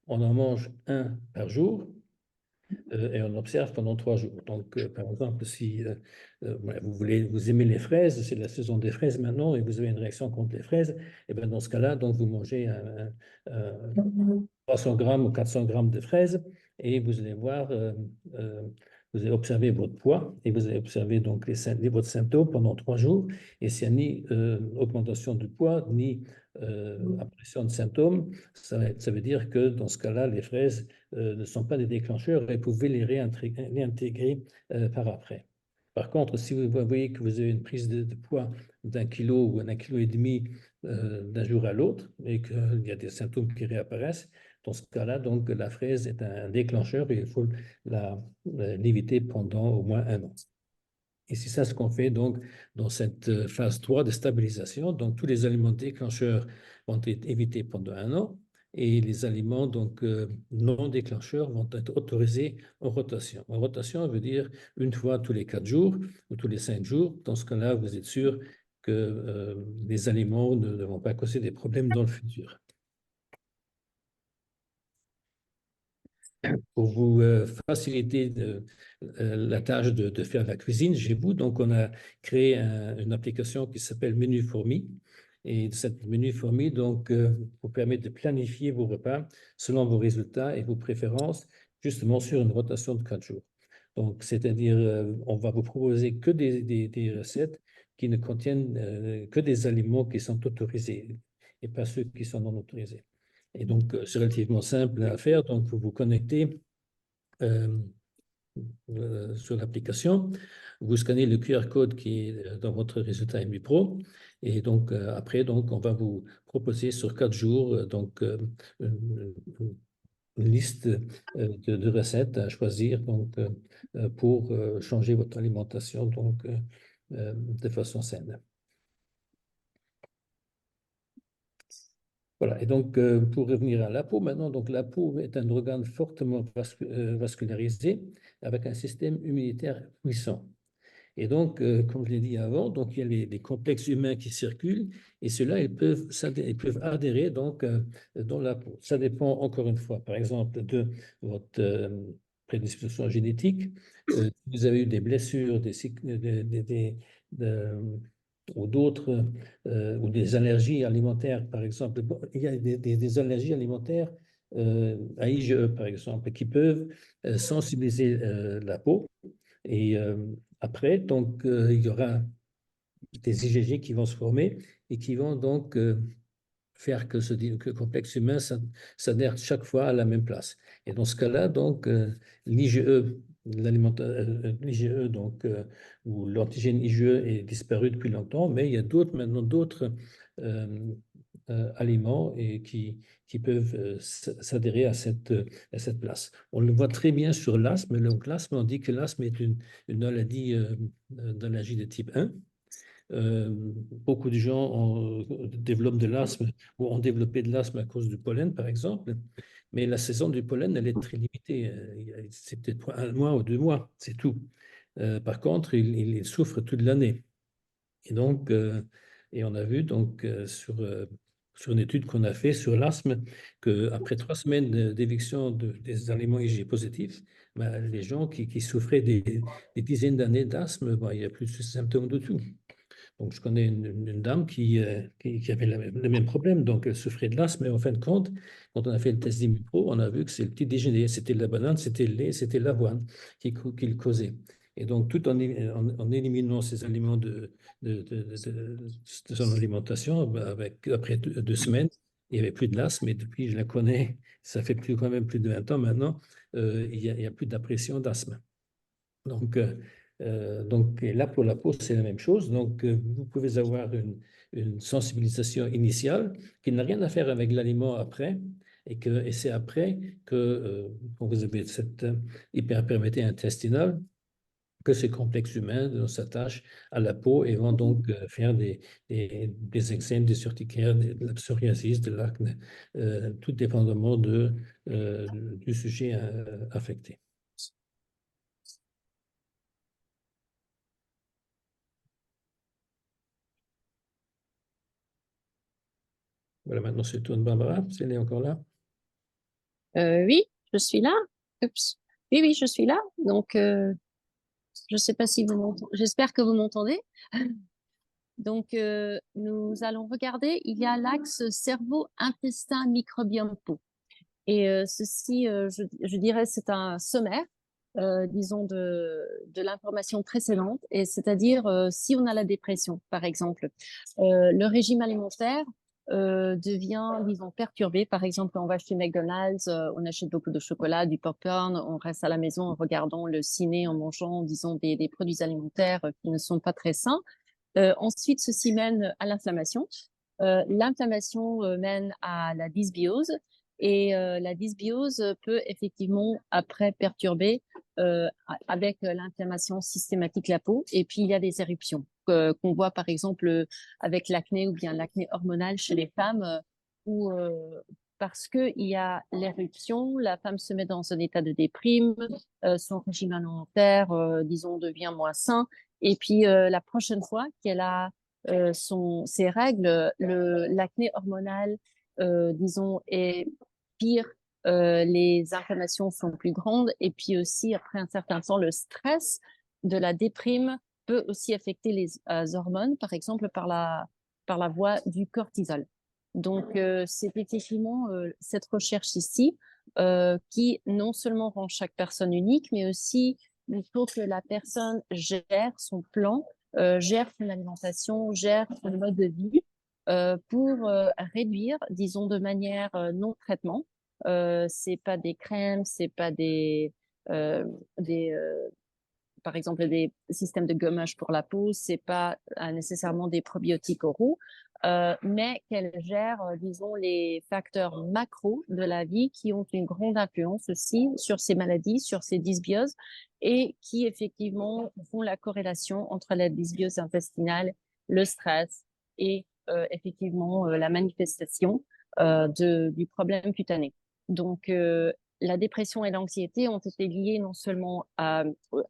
On en mange un par jour et on observe pendant 3 jours. Donc, par exemple, si vous aimez les fraises, c'est la saison des fraises maintenant et vous avez une réaction contre les fraises, et bien dans ce cas-là, donc vous mangez 300 grammes ou 400 grammes de fraises et vous allez voir, vous allez observer votre poids et vous allez observer donc votre symptômes pendant 3 jours et s'il n'y a ni augmentation du poids ni apparition de symptômes, ça veut dire que dans ce cas-là, les fraises ne sont pas des déclencheurs et vous pouvez les réintégrer par après. Par contre, si vous voyez que vous avez une prise de poids d'1 kilo ou 1,5 kg d'un jour à l'autre et qu'il y a des symptômes qui réapparaissent, dans ce cas-là, donc, la fraise est un déclencheur et il faut l'éviter pendant au moins 1 an. Et c'est ça ce qu'on fait donc dans cette phase 3 de stabilisation. Donc, tous les aliments déclencheurs vont être évités pendant 1 an et les aliments donc, non déclencheurs vont être autorisés en rotation. En rotation, ça veut dire une fois tous les 4 jours ou tous les 5 jours. Dans ce cas-là, vous êtes sûr que les aliments ne vont pas causer des problèmes dans le futur. Pour vous faciliter la tâche de faire la cuisine chez vous, donc on a créé une application qui s'appelle Menu Fourmi. Et cette Menu Fourmi donc, vous permet de planifier vos repas selon vos résultats et vos préférences, justement sur une rotation de 4 jours. Donc, c'est-à-dire, on va vous proposer que des recettes qui ne contiennent que des aliments qui sont autorisés et pas ceux qui sont non autorisés. Et donc, c'est relativement simple à faire. Donc, vous vous connectez sur l'application, vous scannez le QR code qui est dans votre résultat MUPRO. Et donc, après, donc, on va vous proposer sur 4 jours donc, une liste de recettes à choisir donc, pour changer votre alimentation donc, de façon saine. Voilà, et donc pour revenir à la peau, maintenant, donc la peau est un organe fortement vascularisé avec un système immunitaire puissant. Et donc, comme je l'ai dit avant, donc, il y a les complexes humains qui circulent et ceux-là, ils peuvent adhérer donc, dans la peau. Ça dépend encore une fois, par exemple, de votre prédisposition génétique. Si vous avez eu des blessures, ou d'autres, ou des allergies alimentaires, par exemple. Il y a des allergies alimentaires à IgE, par exemple, qui peuvent sensibiliser la peau. Et après, donc, il y aura des IgG qui vont se former et qui vont donc faire que ce complexe humain s'adhère chaque fois à la même place. Et dans ce cas-là, donc, l'IgE, donc, ou l'antigène IgE est disparu depuis longtemps, mais il y a maintenant d'autres aliments et qui peuvent s'adhérer à cette place. On le voit très bien sur l'asthme. Donc, l'asthme, on dit que l'asthme est une maladie d'allergie de type 1. Beaucoup de gens développent de l'asthme ou ont développé de l'asthme à cause du pollen, par exemple. Mais la saison du pollen, elle est très limitée. C'est peut-être pour 1 mois ou 2 mois, c'est tout. Par contre, il souffre toute l'année. Et donc, et on a vu donc sur une étude qu'on a fait sur l'asthme, qu'après 3 semaines d'éviction des aliments IgG positifs, ben, les gens qui souffraient des dizaines d'années d'asthme, ben, il n'y a plus de symptômes de tout. Donc, je connais une dame qui avait le même problème. Donc, elle souffrait de l'asthme. Mais en fin de compte, quand on a fait le test d'Impro, on a vu que c'est le petit déjeuner. C'était la banane, c'était le lait, c'était l'avoine qui le causait. Et donc, tout en éliminant ces aliments de son alimentation, ben, après 2 semaines, il n'y avait plus de l'asthme. Et depuis, je la connais, ça fait quand même plus de 20 ans maintenant, il y a plus d'impression d'asthme. Donc, et là, pour la peau, c'est la même chose. Donc, vous pouvez avoir une sensibilisation initiale qui n'a rien à faire avec l'aliment après, et c'est après quand vous avez cette hyperperméabilité intestinale, que ces complexes humains s'attachent à la peau et vont donc faire des eczèmes, des urticaires, de la psoriasis, de l'acné, tout dépendamment du sujet affecté. Voilà, maintenant c'est le tour de Barbara, si elle est encore là. Oui, je suis là. Oups. Oui, oui, je suis là. Donc, je ne sais pas si vous m'entendez. J'espère que vous m'entendez. Donc, nous allons regarder. Il y a l'axe cerveau, intestin, microbiome, peau. Et ceci, je dirais, c'est un sommaire, disons, de l'information précédente. Et c'est-à-dire, si on a la dépression, par exemple, le régime alimentaire devient, disons, perturbé. Par exemple, on va chez McDonald's, on achète beaucoup de chocolat, du popcorn, on reste à la maison en regardant le ciné, en mangeant, disons, des produits alimentaires qui ne sont pas très sains. Ensuite, ceci mène à l'inflammation. L'inflammation mène à la dysbiose et la dysbiose peut effectivement après perturber avec l'inflammation systématique la peau. Et puis, il y a des éruptions qu'on voit par exemple avec l'acné ou bien l'acné hormonal chez les femmes où parce qu'il y a l'éruption, la femme se met dans un état de déprime, son régime alimentaire, disons, devient moins sain. Et puis, la prochaine fois qu'elle a ses règles, l'acné hormonal, disons, est pire, les inflammations sont plus grandes. Et puis aussi, après un certain temps, le stress de la déprime peut aussi affecter les hormones, par exemple par la voie du cortisol. Donc, c'est effectivement cette recherche ici qui non seulement rend chaque personne unique, mais aussi il faut que la personne gère son plan, gère son alimentation, gère son mode de vie pour réduire, disons, de manière non-traitement. C'est pas des crèmes, c'est pas des par exemple des systèmes de gommage pour la peau, c'est pas nécessairement des probiotiques oraux, mais qu'elle gère, disons, les facteurs macro de la vie qui ont une grande influence aussi sur ces maladies, sur ces dysbioses, et qui effectivement font la corrélation entre la dysbiose intestinale, le stress et effectivement la manifestation du problème cutané. Donc, la dépression et l'anxiété ont été liées non seulement à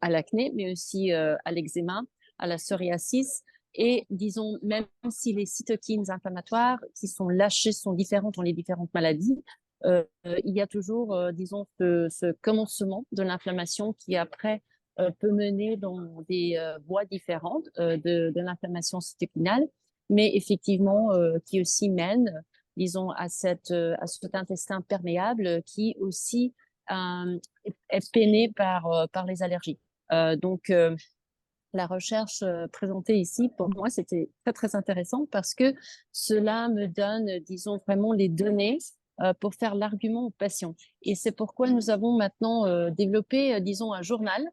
l'acné, mais aussi à l'eczéma, à la psoriasis. Et disons, même si les cytokines inflammatoires qui sont lâchées sont différentes dans les différentes maladies, il y a toujours, disons, ce commencement de l'inflammation qui après peut mener dans des voies différentes de l'inflammation cytokinale, mais effectivement qui aussi mène disons, à cet intestin perméable qui aussi est peiné par les allergies. Donc, la recherche présentée ici, pour moi, c'était très, très intéressant parce que cela me donne, disons, vraiment les données pour faire l'argument aux patients. Et c'est pourquoi nous avons maintenant développé, disons, un journal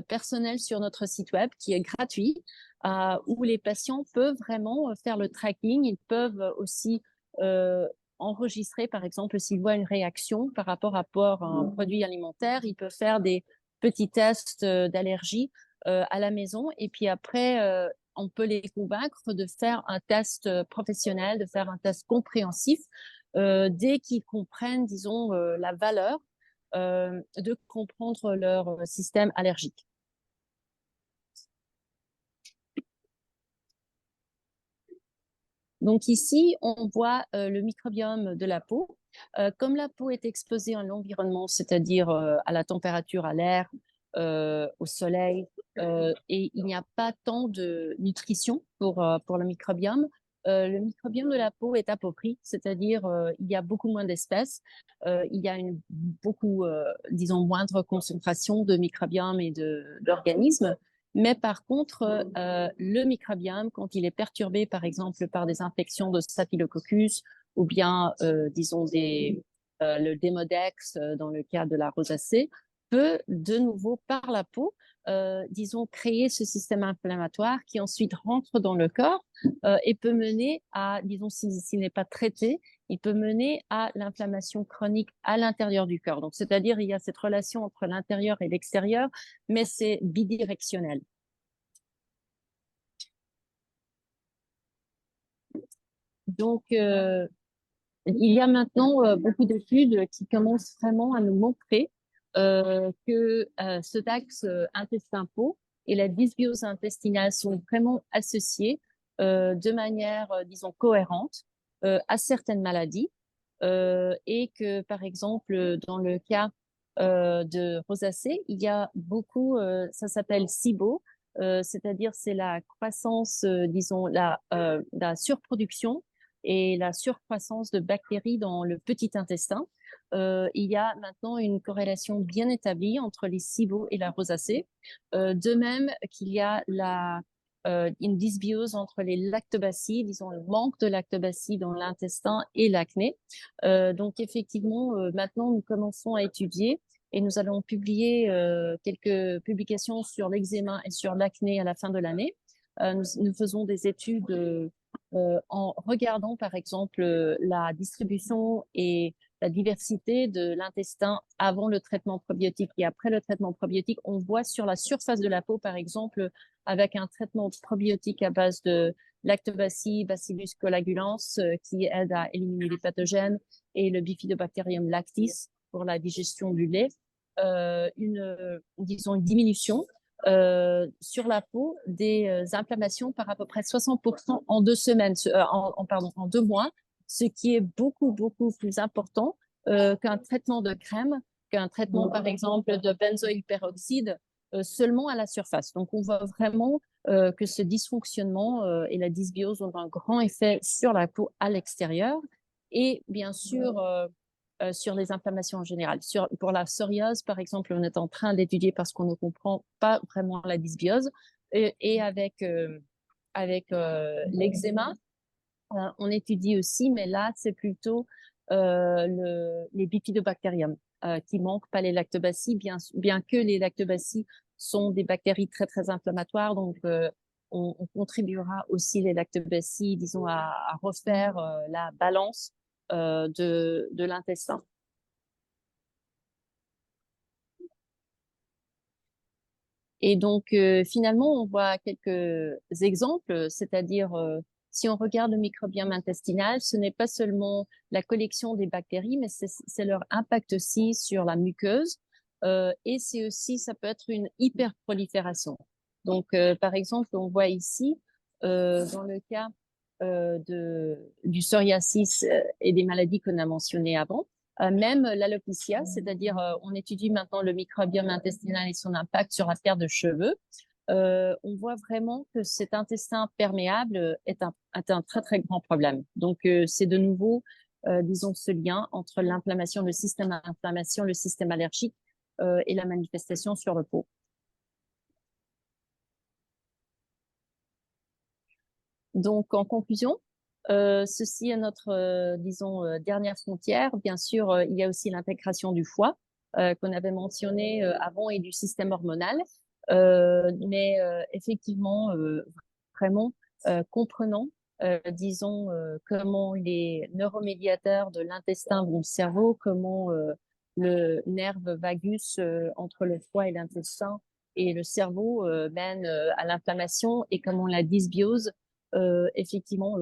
personnel sur notre site web qui est gratuit, où les patients peuvent vraiment faire le tracking. Ils peuvent aussi enregistrer, par exemple, s'ils voient une réaction par rapport à un produit alimentaire, ils peuvent faire des petits tests d'allergie à la maison. Et puis après, on peut les convaincre de faire un test professionnel, de faire un test compréhensif dès qu'ils comprennent, disons, la valeur de comprendre leur système allergique. Donc ici, on voit le microbiome de la peau. Comme la peau est exposée à l'environnement, c'est-à-dire à la température, à l'air, au soleil, et il n'y a pas tant de nutrition pour le microbiome. Le microbiome de la peau est appauvri, c'est-à-dire il y a beaucoup moins d'espèces, il y a une disons, moindre concentration de microbiome et d'organismes. Mais par contre, le microbiome, quand il est perturbé, par exemple, par des infections de Staphylococcus ou bien, disons, le Démodex dans le cas de la rosacée, peut de nouveau, par la peau, disons, créer ce système inflammatoire qui ensuite rentre dans le corps et peut mener à, disons, s'il n'est pas traité, il peut mener à l'inflammation chronique à l'intérieur du corps. Donc, c'est-à-dire, il y a cette relation entre l'intérieur et l'extérieur, mais c'est bidirectionnel. Donc, il y a maintenant beaucoup d'études qui commencent vraiment à nous montrer que ce axe intestin-peau et la dysbiose intestinale sont vraiment associés de manière, disons, cohérente à certaines maladies et que, par exemple, dans le cas de rosacée, il y a beaucoup, ça s'appelle SIBO, c'est-à-dire c'est la croissance, disons, la surproduction et la surcroissance de bactéries dans le petit intestin. Il y a maintenant une corrélation bien établie entre les SIBO et la rosacée, de même qu'il y a une dysbiose entre les lactobacilles, disons le manque de lactobacilles dans l'intestin et l'acné. Donc effectivement, maintenant nous commençons à étudier et nous allons publier quelques publications sur l'eczéma et sur l'acné à la fin de l'année. Nous faisons des études en regardant par exemple la distribution et la diversité de l'intestin avant le traitement probiotique et après le traitement probiotique. On voit sur la surface de la peau, par exemple, avec un traitement probiotique à base de lactobacilles, Bacillus coagulans, qui aide à éliminer les pathogènes, et le Bifidobacterium lactis pour la digestion du lait, disons une diminution sur la peau des inflammations par à peu près 60% en 2 semaines, en 2 mois, ce qui est beaucoup, beaucoup plus important qu'un traitement de crème, qu'un traitement, par exemple, de benzoyl peroxyde seulement à la surface. Donc, on voit vraiment que ce dysfonctionnement et la dysbiose ont un grand effet sur la peau à l'extérieur et bien sûr sur les inflammations en général. Pour la psoriase, par exemple, on est en train d'étudier parce qu'on ne comprend pas vraiment la dysbiose et avec l'eczéma, on étudie aussi, mais là, c'est plutôt les bifidobacterium qui manquent, pas les lactobacilles, bien que les lactobacilles sont des bactéries très, très inflammatoires. Donc, on contribuera aussi les lactobacilles, disons, à refaire la balance de l'intestin. Et donc, finalement, on voit quelques exemples, c'est-à-dire si on regarde le microbiome intestinal, ce n'est pas seulement la collection des bactéries, mais c'est leur impact aussi sur la muqueuse. Et c'est aussi, ça peut être une hyperprolifération. Donc, par exemple, on voit ici, dans le cas du psoriasis et des maladies qu'on a mentionnées avant, même l'alopécia, c'est-à-dire on étudie maintenant le microbiome intestinal et son impact sur la perte de cheveux. On voit vraiment que cet intestin perméable est un très, très grand problème. Donc, c'est de nouveau, disons, ce lien entre l'inflammation, le système d'inflammation, le système allergique et la manifestation sur le peau. Donc, en conclusion, ceci est notre, disons, dernière frontière. Bien sûr, il y a aussi l'intégration du foie qu'on avait mentionné avant et du système hormonal. Mais effectivement, vraiment comprenant, disons, comment les neuromédiateurs de l'intestin vont au cerveau, comment le nerf vagus entre le foie et l'intestin et le cerveau mène à l'inflammation et comment la dysbiose, effectivement,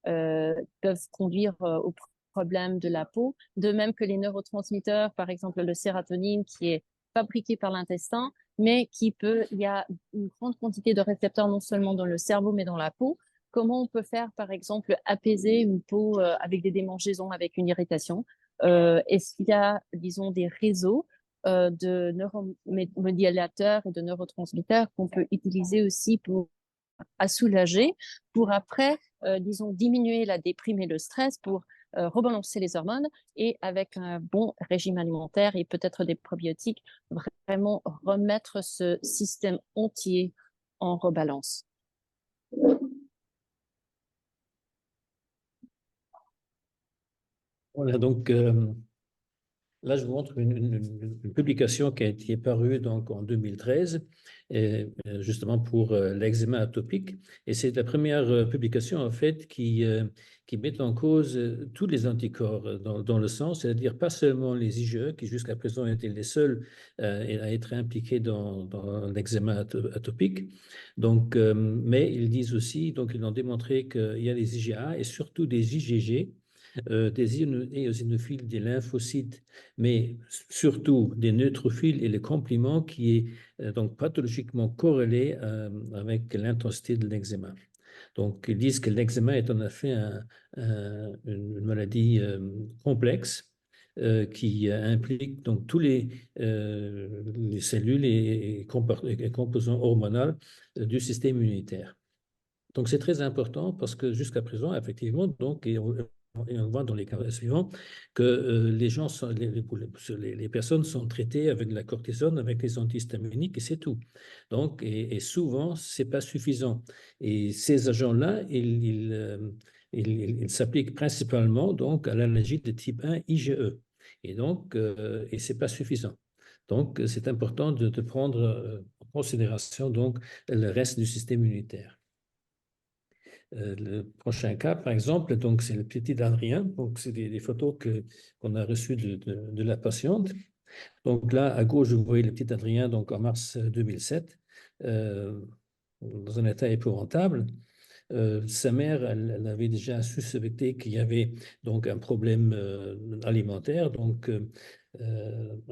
peuvent conduire aux problèmes de la peau, de même que les neurotransmetteurs, par exemple le sérotonine qui est fabriqué par l'intestin, mais il y a une grande quantité de récepteurs non seulement dans le cerveau mais dans la peau, comment on peut faire, par exemple, apaiser une peau avec des démangeaisons, avec une irritation. Est-ce qu'il y a, disons, des réseaux de neuromodélateurs et de neurotransmetteurs qu'on peut utiliser aussi à soulager pour après, disons, diminuer la déprime et le stress pour rebalancer les hormones et avec un bon régime alimentaire et peut-être des probiotiques, vraiment remettre ce système entier en rebalance. Voilà, donc là, je vous montre une publication qui a été parue donc, en 2013, justement pour l'eczéma atopique. Et c'est la première publication, en fait, qui met en cause tous les anticorps dans le sang, c'est-à-dire pas seulement les IgE, qui jusqu'à présent étaient les seuls à être impliqués dans l'eczéma atopique. Donc, mais ils disent aussi, donc ils ont démontré qu'il y a les IgA et surtout des IgG, des éosinophiles, des lymphocytes, mais surtout des neutrophiles et les compléments qui est donc pathologiquement corrélé avec l'intensité de l'eczéma. Donc, ils disent que l'eczéma est en effet une maladie complexe qui implique donc tous les cellules et composants hormonaux du système immunitaire. Donc, c'est très important parce que jusqu'à présent, effectivement, donc, et on voit dans les cas suivants que les gens les personnes sont traitées avec de la cortisone, avec les antihistaminiques et c'est tout. Donc, et souvent, c'est pas suffisant. Et ces agents-là, ils s'appliquent principalement donc à l'allergie de type 1 IgE. Et donc, et c'est pas suffisant. Donc, c'est important de prendre en considération donc le reste du système immunitaire. Le prochain cas, par exemple, donc c'est le petit Adrien. Donc, c'est des photos qu'on a reçues de la patiente. Donc là, à gauche, vous voyez le petit Adrien donc en mars 2007, dans un état épouvantable. Sa mère, elle avait déjà suspecté qu'il y avait donc un problème alimentaire. Donc,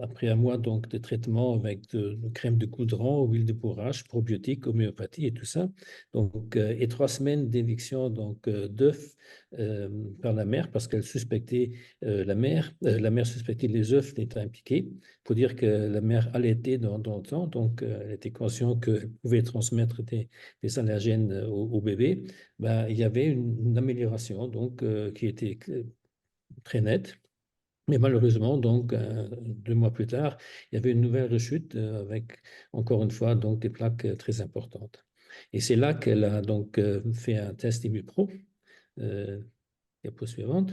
après un mois donc, de traitement avec de crème de goudron, huile de bourrache, probiotiques, homéopathie et tout ça. Donc, et 3 semaines d'éviction donc d'œufs par la mère parce qu'elle suspectait la mère suspectait les œufs étaient impliqués. Il faut dire que la mère allaitait dans le temps, donc elle était consciente qu'elle pouvait transmettre des allergènes au bébé. Ben, il y avait une amélioration donc, qui était très nette. Mais malheureusement, donc, 2 mois plus tard, il y avait une nouvelle rechute avec, encore une fois, donc, des plaques très importantes. Et c'est là qu'elle a donc fait un test ImmuPro. Diapo suivante.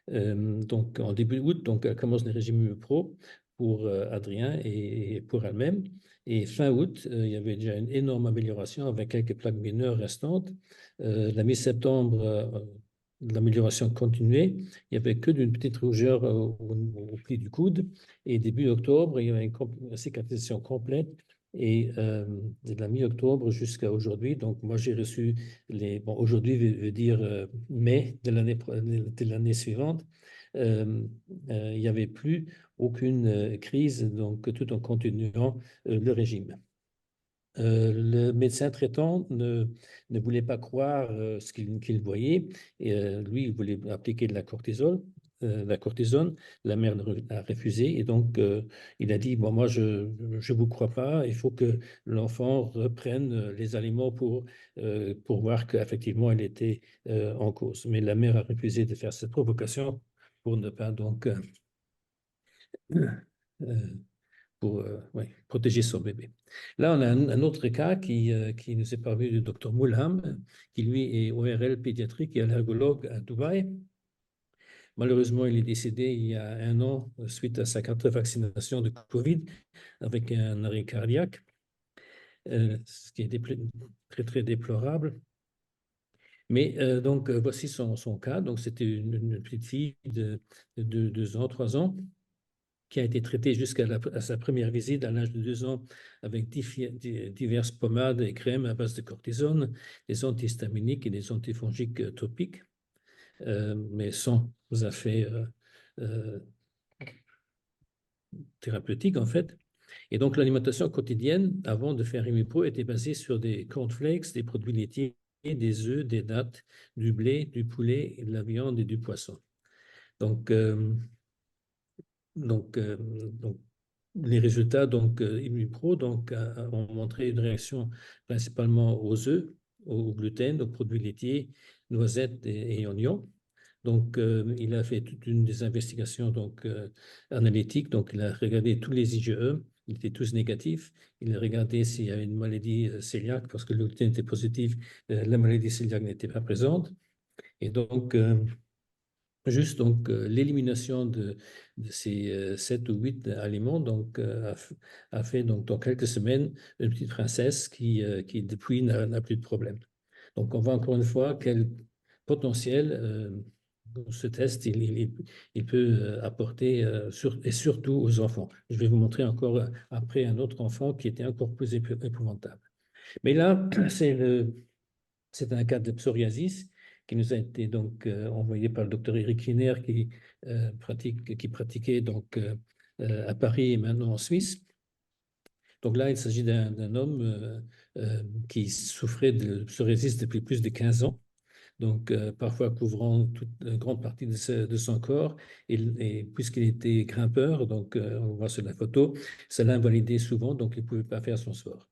Donc, en début août, donc, elle commence le régime ImmuPro pour Adrien et pour elle-même. Et fin août, il y avait déjà une énorme amélioration avec quelques plaques mineures restantes. La mi-septembre, l'amélioration continuait. Il n'y avait que d'une petite rougeur au pli du coude. Et début octobre, il y avait une cicatrisation complète. Et de la mi-octobre jusqu'à aujourd'hui, donc moi j'ai reçu bon, aujourd'hui veut dire mai de l'année suivante, il n'y avait plus aucune crise, donc tout en continuant le régime. Le médecin traitant ne voulait pas croire ce qu'il voyait. Et, lui, il voulait appliquer de la cortisone. La mère a refusé. Et donc, il a dit, bon, moi, je ne vous crois pas. Il faut que l'enfant reprenne les aliments pour voir qu'effectivement, elle était en cause. Mais la mère a refusé de faire cette provocation pour ne pas donc pour protéger son bébé. Là, on a un autre cas qui nous est parvenu du docteur Moulham, qui lui est ORL pédiatrique et allergologue à Dubaï. Malheureusement, il est décédé il y a 1 an suite à sa 4e vaccination de Covid avec un arrêt cardiaque, ce qui est très, très déplorable. Mais donc, voici son cas. Donc, c'était une petite fille de 2 ans, 3 ans, qui a été traitée jusqu'à sa première visite à l'âge de 2 ans avec diverses pommades et crèmes à base de cortisone, des antihistaminiques et des antifongiques topiques, mais sans effet thérapeutique en fait. Et donc, l'alimentation quotidienne, avant de faire IMUPRO, était basée sur des cornflakes, des produits laitiers, des œufs, des dattes, du blé, du poulet, de la viande et du poisson. Donc, donc, euh, donc les résultats IMUPRO ont montré une réaction principalement aux œufs, au gluten, aux produits laitiers, noisettes et oignons. Donc, il a fait toute une des investigations analytiques. Donc, il a regardé tous les IgE, ils étaient tous négatifs. Il a regardé s'il y avait une maladie cœliaque, parce que le gluten était positif, la maladie cœliaque n'était pas présente. Et donc, l'élimination de ces 7 ou 8 aliments a fait dans quelques semaines une petite princesse qui depuis n'a plus de problème. Donc, on voit encore une fois quel potentiel ce test il peut apporter et surtout aux enfants. Je vais vous montrer encore après un autre enfant qui était encore plus épouvantable. Mais là, c'est un cas de psoriasis qui nous a été envoyé par le docteur Eric Kiner qui pratiquait à Paris et maintenant en Suisse. Donc là, il s'agit d'un homme qui souffrait de psoriasis depuis plus de 15 ans, donc parfois couvrant une grande partie de son corps. Et puisqu'il était grimpeur, donc on voit sur la photo, ça l'a invalidé souvent, donc il ne pouvait pas faire son sport.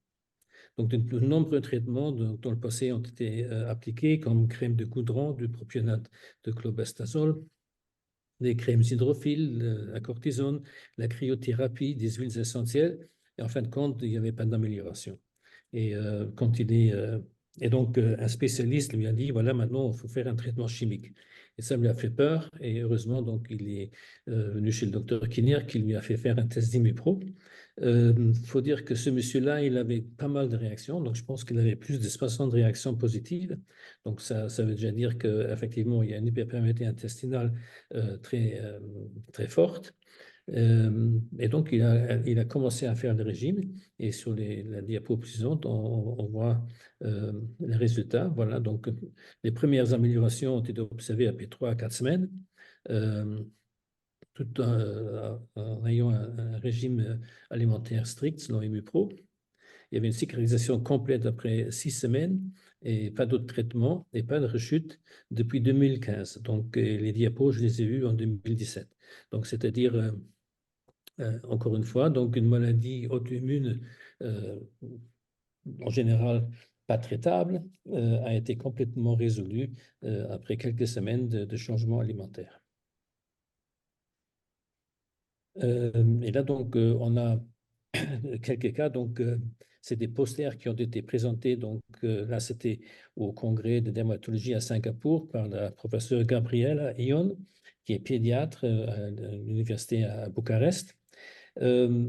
Donc, de nombreux traitements dans le passé ont été appliqués, comme crème de goudron, du propionate de clobastazole, des crèmes hydrophiles, la cortisone, la cryothérapie, des huiles essentielles. Et en fin de compte, il n'y avait pas d'amélioration. Et donc, un spécialiste lui a dit, voilà, maintenant, il faut faire un traitement chimique. Et ça lui a fait peur. Et heureusement, donc, il est venu chez le docteur Kinner qui lui a fait faire un test d'IMUPRO. Il faut dire que ce monsieur-là, il avait pas mal de réactions. Donc, je pense qu'il avait plus de 60 réactions positives. Donc, ça veut déjà dire qu'effectivement, il y a une hyperperméabilité intestinale très forte. Et donc, il a commencé à faire le régime. Et sur la diapo suivante, on voit les résultats. Voilà, donc les premières améliorations ont été observées après 3 à 4 semaines, tout en ayant un régime alimentaire strict selon IMUPRO. Il y avait une cicatrisation complète après 6 semaines et pas d'autres traitements et pas de rechute depuis 2015. Donc, les diapos, je les ai vus en 2017. Donc, c'est-à-dire encore une fois, donc une maladie auto-immune en général pas traitable a été complètement résolue après quelques semaines de changement alimentaire. Et là, donc, on a quelques cas. Donc, c'est des posters qui ont été présentés. Donc, là, c'était au congrès de dermatologie à Singapour par la professeure Gabriela Ion, qui est pédiatre à l'université à Bucarest. Je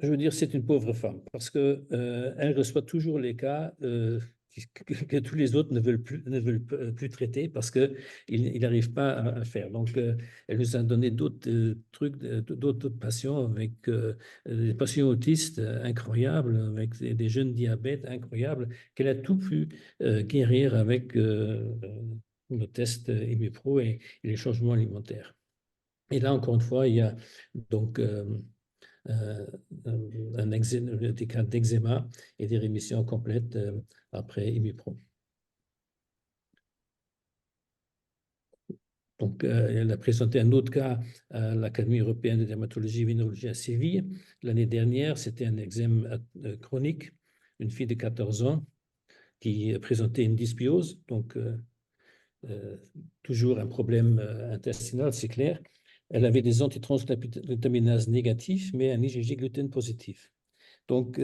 veux dire, c'est une pauvre femme parce qu'elle reçoit toujours les cas que tous les autres ne veulent plus traiter parce qu'ils n'arrivent pas à faire. Donc, elle nous a donné d'autres trucs, d'autres patients avec des patients autistes incroyables, avec des jeunes diabètes incroyables, qu'elle a tout pu guérir avec nos tests IMUPRO et les changements alimentaires. Et là, encore une fois, il y a donc des cas d'eczéma et des rémissions complètes après IMUPRO. Donc, elle a présenté un autre cas à l'Académie européenne de dermatologie et venologie à Séville. L'année dernière, c'était un eczéma chronique, une fille de 14 ans qui présentait une dysbiose, donc toujours un problème intestinal, c'est clair. Elle avait des antitransglutaminases négatifs, mais un IgG gluten positif. Donc,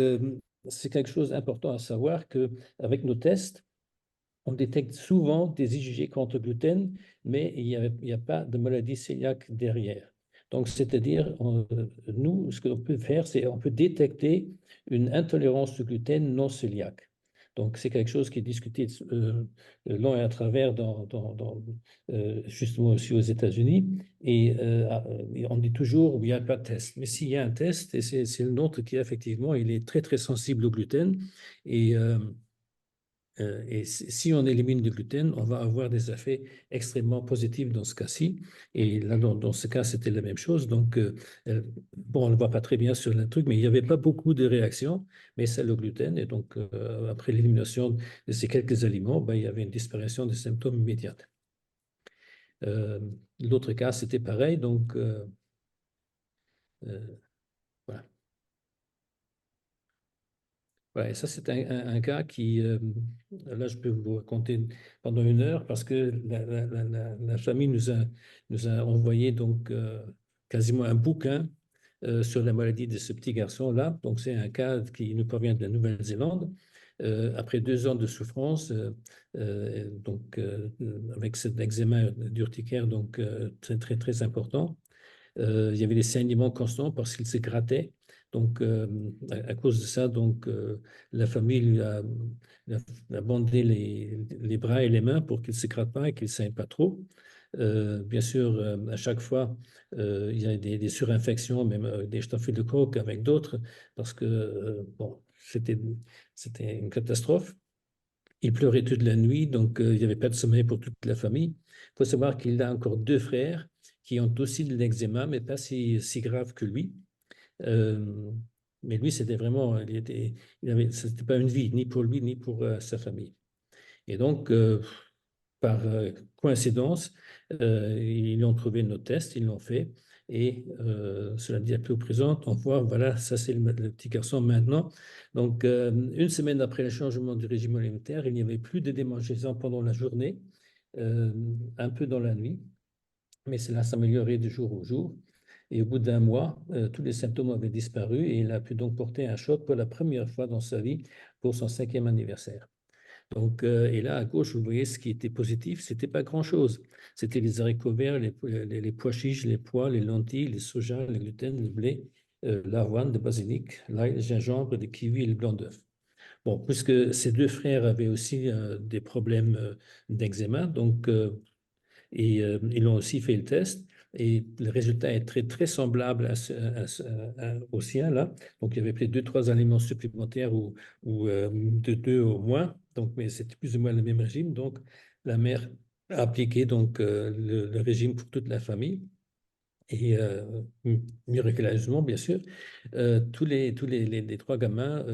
c'est quelque chose d'important à savoir qu'avec nos tests, on détecte souvent des IgG contre gluten, mais il n'y a pas de maladie cœliaque derrière. Donc, c'est-à-dire, nous, ce qu'on peut faire, c'est on peut détecter une intolérance au gluten non cœliaque. Donc, c'est quelque chose qui est discuté long et à travers justement aussi aux États-Unis. Et on dit toujours qu'il n'y a pas de test. Mais s'il y a un test, et c'est le nôtre qui, effectivement, il est très, très sensible au gluten. Et Et si on élimine le gluten, on va avoir des effets extrêmement positifs dans ce cas-ci. Et là, dans ce cas, c'était la même chose. Donc, bon, on ne voit pas très bien sur le truc, mais il n'y avait pas beaucoup de réactions, mais c'est le gluten. Et donc, après l'élimination de ces quelques aliments, ben, il y avait une disparition des symptômes immédiates. L'autre cas, c'était pareil. Donc, voilà. Voilà, et ça, c'est un cas qui, là, je peux vous raconter pendant 1 heure parce que la famille nous a envoyé donc quasiment un bouquin sur la maladie de ce petit garçon-là. Donc, c'est un cas qui nous provient de la Nouvelle-Zélande. Après 2 ans de souffrance, donc avec cet eczéma urticaire donc très, très, très important, il y avait des saignements constants parce qu'il se grattait. Donc, à cause de ça, donc, la famille lui a bandé les bras et les mains pour qu'il ne se gratte pas et qu'il ne saigne pas trop. Bien sûr, à chaque fois, il y a des surinfections, même des staphylocoques avec d'autres, parce que bon, c'était une catastrophe. Il pleurait toute la nuit, donc il n'y avait pas de sommeil pour toute la famille. Il faut savoir qu'il a encore 2 frères qui ont aussi de l'eczéma, mais pas si grave que lui. Mais lui, c'était vraiment, c'était pas une vie, ni pour lui, ni pour sa famille. Et donc, par coïncidence, ils ont trouvé nos tests, ils l'ont fait. Et cela dit, après au présent, on voit, voilà, ça c'est le petit garçon maintenant. Donc, 1 semaine après le changement du régime alimentaire, il n'y avait plus de démangeaisons pendant la journée, un peu dans la nuit, mais cela s'améliorait de jour au jour. Et au bout d'1 mois, tous les symptômes avaient disparu et il a pu donc porter un choc pour la première fois dans sa vie pour son 5e anniversaire. Donc, et là, à gauche, vous voyez ce qui était positif, c'était pas grand-chose. C'était les haricots verts, les pois chiches, les pois, les lentilles, les soja, le gluten, le blé, l'avoine, le basilic, l'ail, le gingembre, le kiwi et le blanc d'œuf. Bon, puisque ces 2 frères avaient aussi des problèmes d'eczéma, donc et ils ont aussi fait le test et le résultat est très, très semblable au sien, là. Donc, il y avait peut-être 2, 3 aliments supplémentaires ou de 2 au moins. Donc, mais c'était plus ou moins le même régime. Donc, la mère a appliqué donc, le régime pour toute la famille. Et miraculeusement, bien sûr, tous les 3 gamins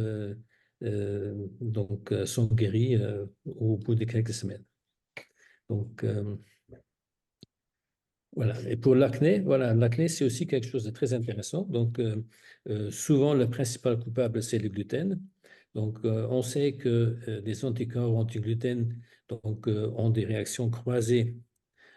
donc, sont guéris au bout de quelques semaines. Donc, voilà. Et pour l'acné, voilà, l'acné, c'est aussi quelque chose de très intéressant. Donc, souvent, le principal coupable, c'est le gluten. Donc, on sait que les anticorps anti-gluten donc, ont des réactions croisées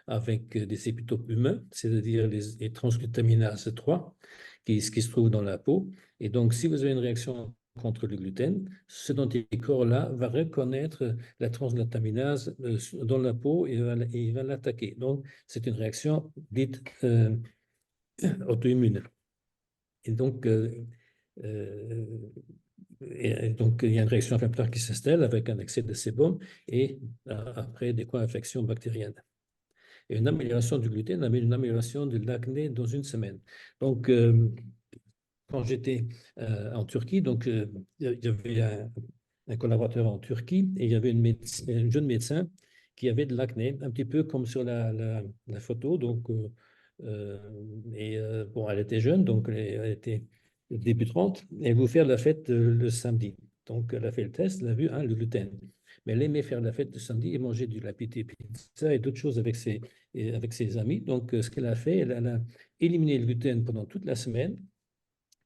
avec des épitopes humains, c'est-à-dire les transglutaminases 3, qui se trouvent dans la peau. Et donc, si vous avez une réaction contre le gluten, cet anticorps-là va reconnaître la transglutaminase dans la peau et il va l'attaquer. Donc, c'est une réaction dite auto-immune. Et donc, il y a une réaction inflammatoire qui s'installe avec un excès de sébum et après des co-infections bactériennes. Et une amélioration du gluten amène une amélioration de l'acné dans 1 semaine. Donc, quand j'étais en Turquie, donc il y avait un collaborateur en Turquie et il y avait une jeune médecin qui avait de l'acné, un petit peu comme sur la photo. Donc, bon, elle était jeune, donc elle était débutante, et elle voulait faire la fête le samedi. Donc, elle a fait le test, elle a vu le gluten. Mais elle aimait faire la fête le samedi et manger du lapité pizza et d'autres choses avec ses amis. Donc, ce qu'elle a fait, elle a éliminé le gluten pendant toute la semaine.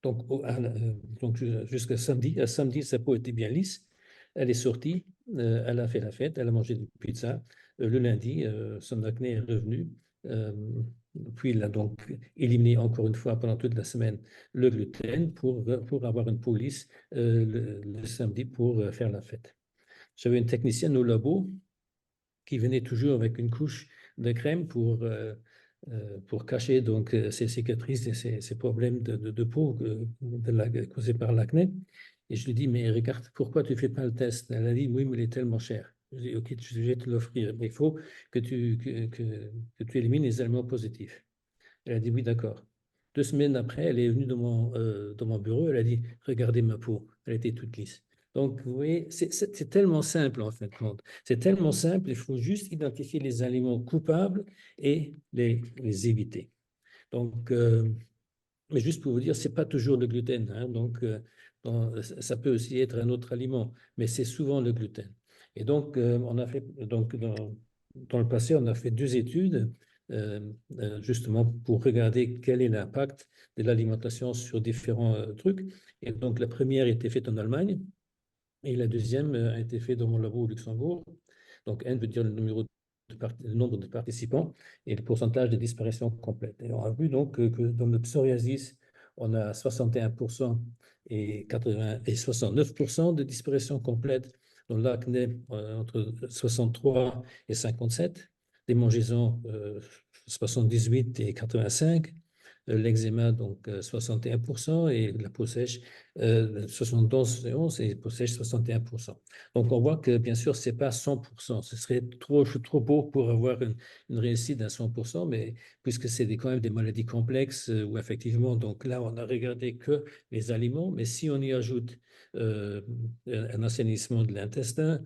Donc jusqu'à samedi. À samedi, sa peau était bien lisse. Elle est sortie, elle a fait la fête, elle a mangé du pizza. Le lundi, son acné est revenu. Puis il a donc éliminé encore une fois pendant toute la semaine le gluten pour avoir une peau lisse le samedi pour faire la fête. J'avais une technicienne au labo qui venait toujours avec une couche de crème pour cacher donc ses cicatrices et ses problèmes de peau causés par l'acné. Et je lui dis, mais regarde, pourquoi tu ne fais pas le test? Elle a dit, oui, mais il est tellement cher. Je dis, ok, je vais te l'offrir, mais il faut que tu élimines les éléments positifs. Elle a dit, oui, d'accord. 2 semaines après, elle est venue dans mon bureau, elle a dit, regardez ma peau, elle était toute lisse. Donc, vous voyez, c'est tellement simple en fait. C'est tellement simple, il faut juste identifier les aliments coupables et les éviter. Donc, mais juste pour vous dire, c'est pas toujours le gluten, hein. Donc, ça peut aussi être un autre aliment, mais c'est souvent le gluten. Et donc, on a fait, donc dans le passé, on a fait 2 études justement pour regarder quel est l'impact de l'alimentation sur différents trucs. Et donc, la première a été faite en Allemagne et la deuxième a été faite dans mon labo au Luxembourg. Donc, N veut dire le nombre de participants et le pourcentage de disparition complète. Et on a vu donc que dans le psoriasis, on a 61% et 69% de disparition complète. Dans l'acné, entre 63 et 57. Démangeaisons, 78 et 85. L'eczéma, donc 61%, et la peau sèche, 71 et peau sèche, 61%. Donc, on voit que, bien sûr, ce n'est pas 100%. Ce serait trop beau pour avoir une réussite à 100%, mais puisque c'est quand même des maladies complexes où, effectivement, donc là, on a regardé que les aliments, mais si on y ajoute un assainissement de l'intestin,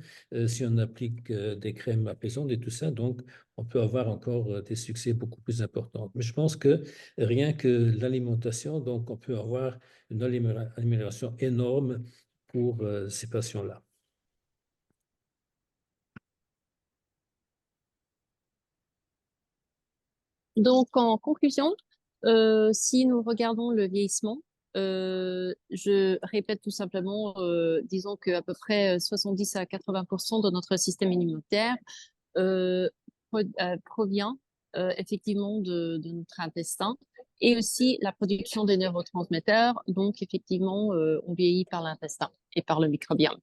si on applique des crèmes apaisantes et tout ça, donc on peut avoir encore des succès beaucoup plus importants. Mais je pense que rien que l'alimentation, donc on peut avoir une amélioration énorme pour ces patients-là. Donc, en conclusion, si nous regardons le vieillissement, je répète tout simplement, disons qu'à peu près 70 à 80% de notre système immunitaire provient effectivement de notre intestin et aussi la production des neurotransmetteurs. Donc, effectivement, on vieillit par l'intestin et par le microbiome.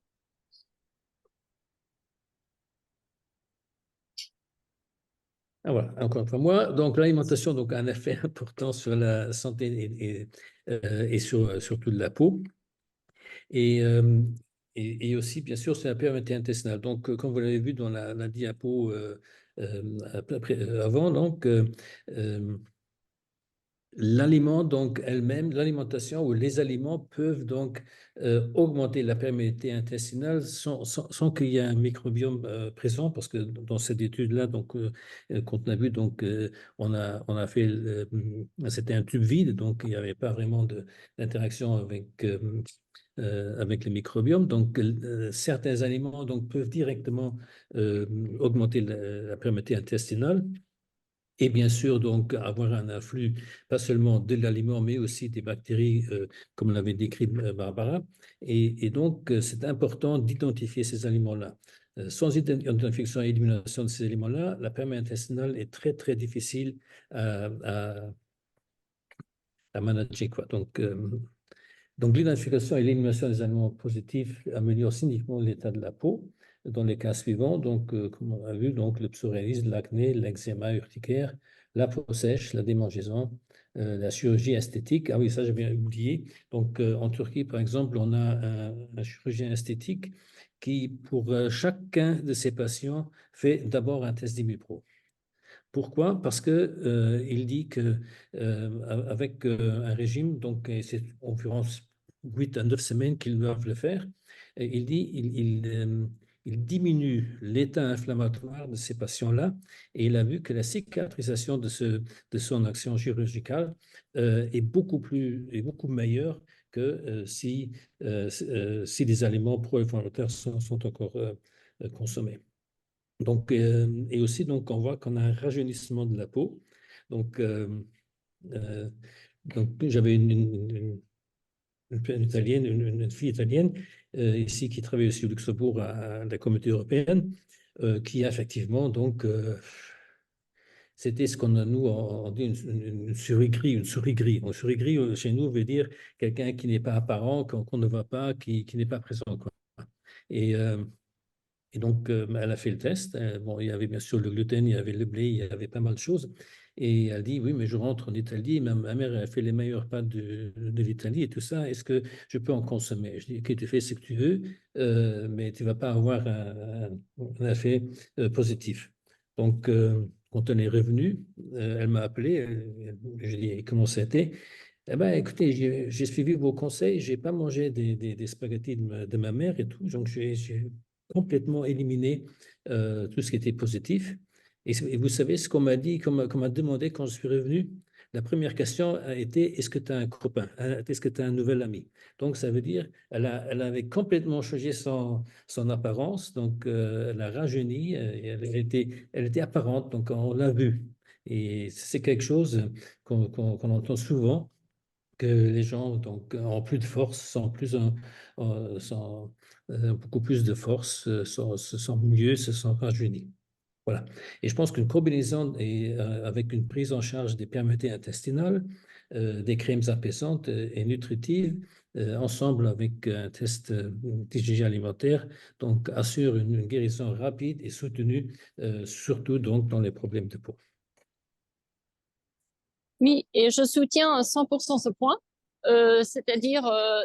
Ah, voilà, encore une fois, moi, donc l'alimentation donc, a un effet important sur la santé et sur, surtout de la peau. Et, et aussi, bien sûr, c'est la perméabilité intestinale. Donc, comme vous l'avez vu dans la diapo avant, donc, l'aliment, donc elle-même, l'alimentation ou les aliments peuvent donc augmenter la perméabilité intestinale sans qu'il y ait un microbiome présent, parce que dans cette étude-là, donc qu'on a vu, donc on a fait, c'était un tube vide, donc il n'y avait pas vraiment d'interaction avec le microbiome. Donc, certains aliments donc, peuvent directement augmenter la perméabilité intestinale. Et bien sûr, donc, avoir un influx, pas seulement de l'aliment, mais aussi des bactéries, comme l'avait décrit Barbara. Et donc, c'est important d'identifier ces aliments-là. Sans identification et élimination de ces aliments-là, la perméabilité intestinale est très, très difficile à manager, quoi. Donc, l'identification et l'élimination des aliments positifs améliore significativement l'état de la peau dans les cas suivants. Donc, comme on a vu, donc, le psoriasis, l'acné, l'eczéma urticaire, la peau sèche, la démangeaison, la chirurgie esthétique. Ah oui, ça, j'avais oublié. Donc, en Turquie, par exemple, on a un chirurgien esthétique qui, pour chacun de ses patients, fait d'abord un test d'Imipro. Pourquoi? Parce que il dit que avec un régime, donc c'est environ 8 à 9 semaines qu'ils doivent le faire, et il dit il diminue l'état inflammatoire de ces patients-là, et il a vu que la cicatrisation de son action chirurgicale est beaucoup meilleure que si les aliments pro-inflammatoires sont encore consommés. Donc, et aussi, donc, on voit qu'on a un rajeunissement de la peau. Donc, euh, j'avais une Italienne, une fille italienne ici qui travaille aussi au Luxembourg à la Communauté européenne, qui effectivement, donc, c'était ce qu'on a, nous, on dit une souris gris, une souris gris. Une souris gris, chez nous, veut dire quelqu'un qui n'est pas apparent, qu'on ne voit pas, qui n'est pas présent, quoi. Et, Et donc, elle a fait le test. Bon, il y avait bien sûr le gluten, il y avait le blé, il y avait pas mal de choses. Et elle dit, oui, mais je rentre en Italie, ma mère a fait les meilleures pâtes de l'Italie et tout ça. Est-ce que je peux en consommer? Je dis, ok, tu fais ce que tu veux, mais tu ne vas pas avoir un effet positif. Donc, quand elle est revenue, elle m'a appelé. Je lui ai dit comment c'était. Eh ben, écoutez, j'ai suivi vos conseils. J'ai pas mangé des spaghettis de ma mère et tout. Donc, j'ai complètement éliminé tout ce qui était positif. Et vous savez ce qu'on m'a dit, qu'on m'a demandé quand je suis revenu? La première question a été, est-ce que tu as un copain? Est-ce que tu as un nouvel ami? Donc, ça veut dire, elle avait complètement changé son apparence. Donc, elle a rajeuni. Et elle était apparente. Donc, on l'a vu. Et c'est quelque chose qu'on entend souvent que les gens donc, ont plus de force, beaucoup plus de force, se sentent mieux, se sentent rajeunis. Voilà. Et je pense qu'une combinaison avec une prise en charge des perméabilités intestinales, des crèmes apaisantes et nutritives, ensemble avec un test d'hygiène alimentaire, donc assure une guérison rapide et soutenue, surtout donc dans les problèmes de peau. Oui, et je soutiens à 100% ce point. C'est-à-dire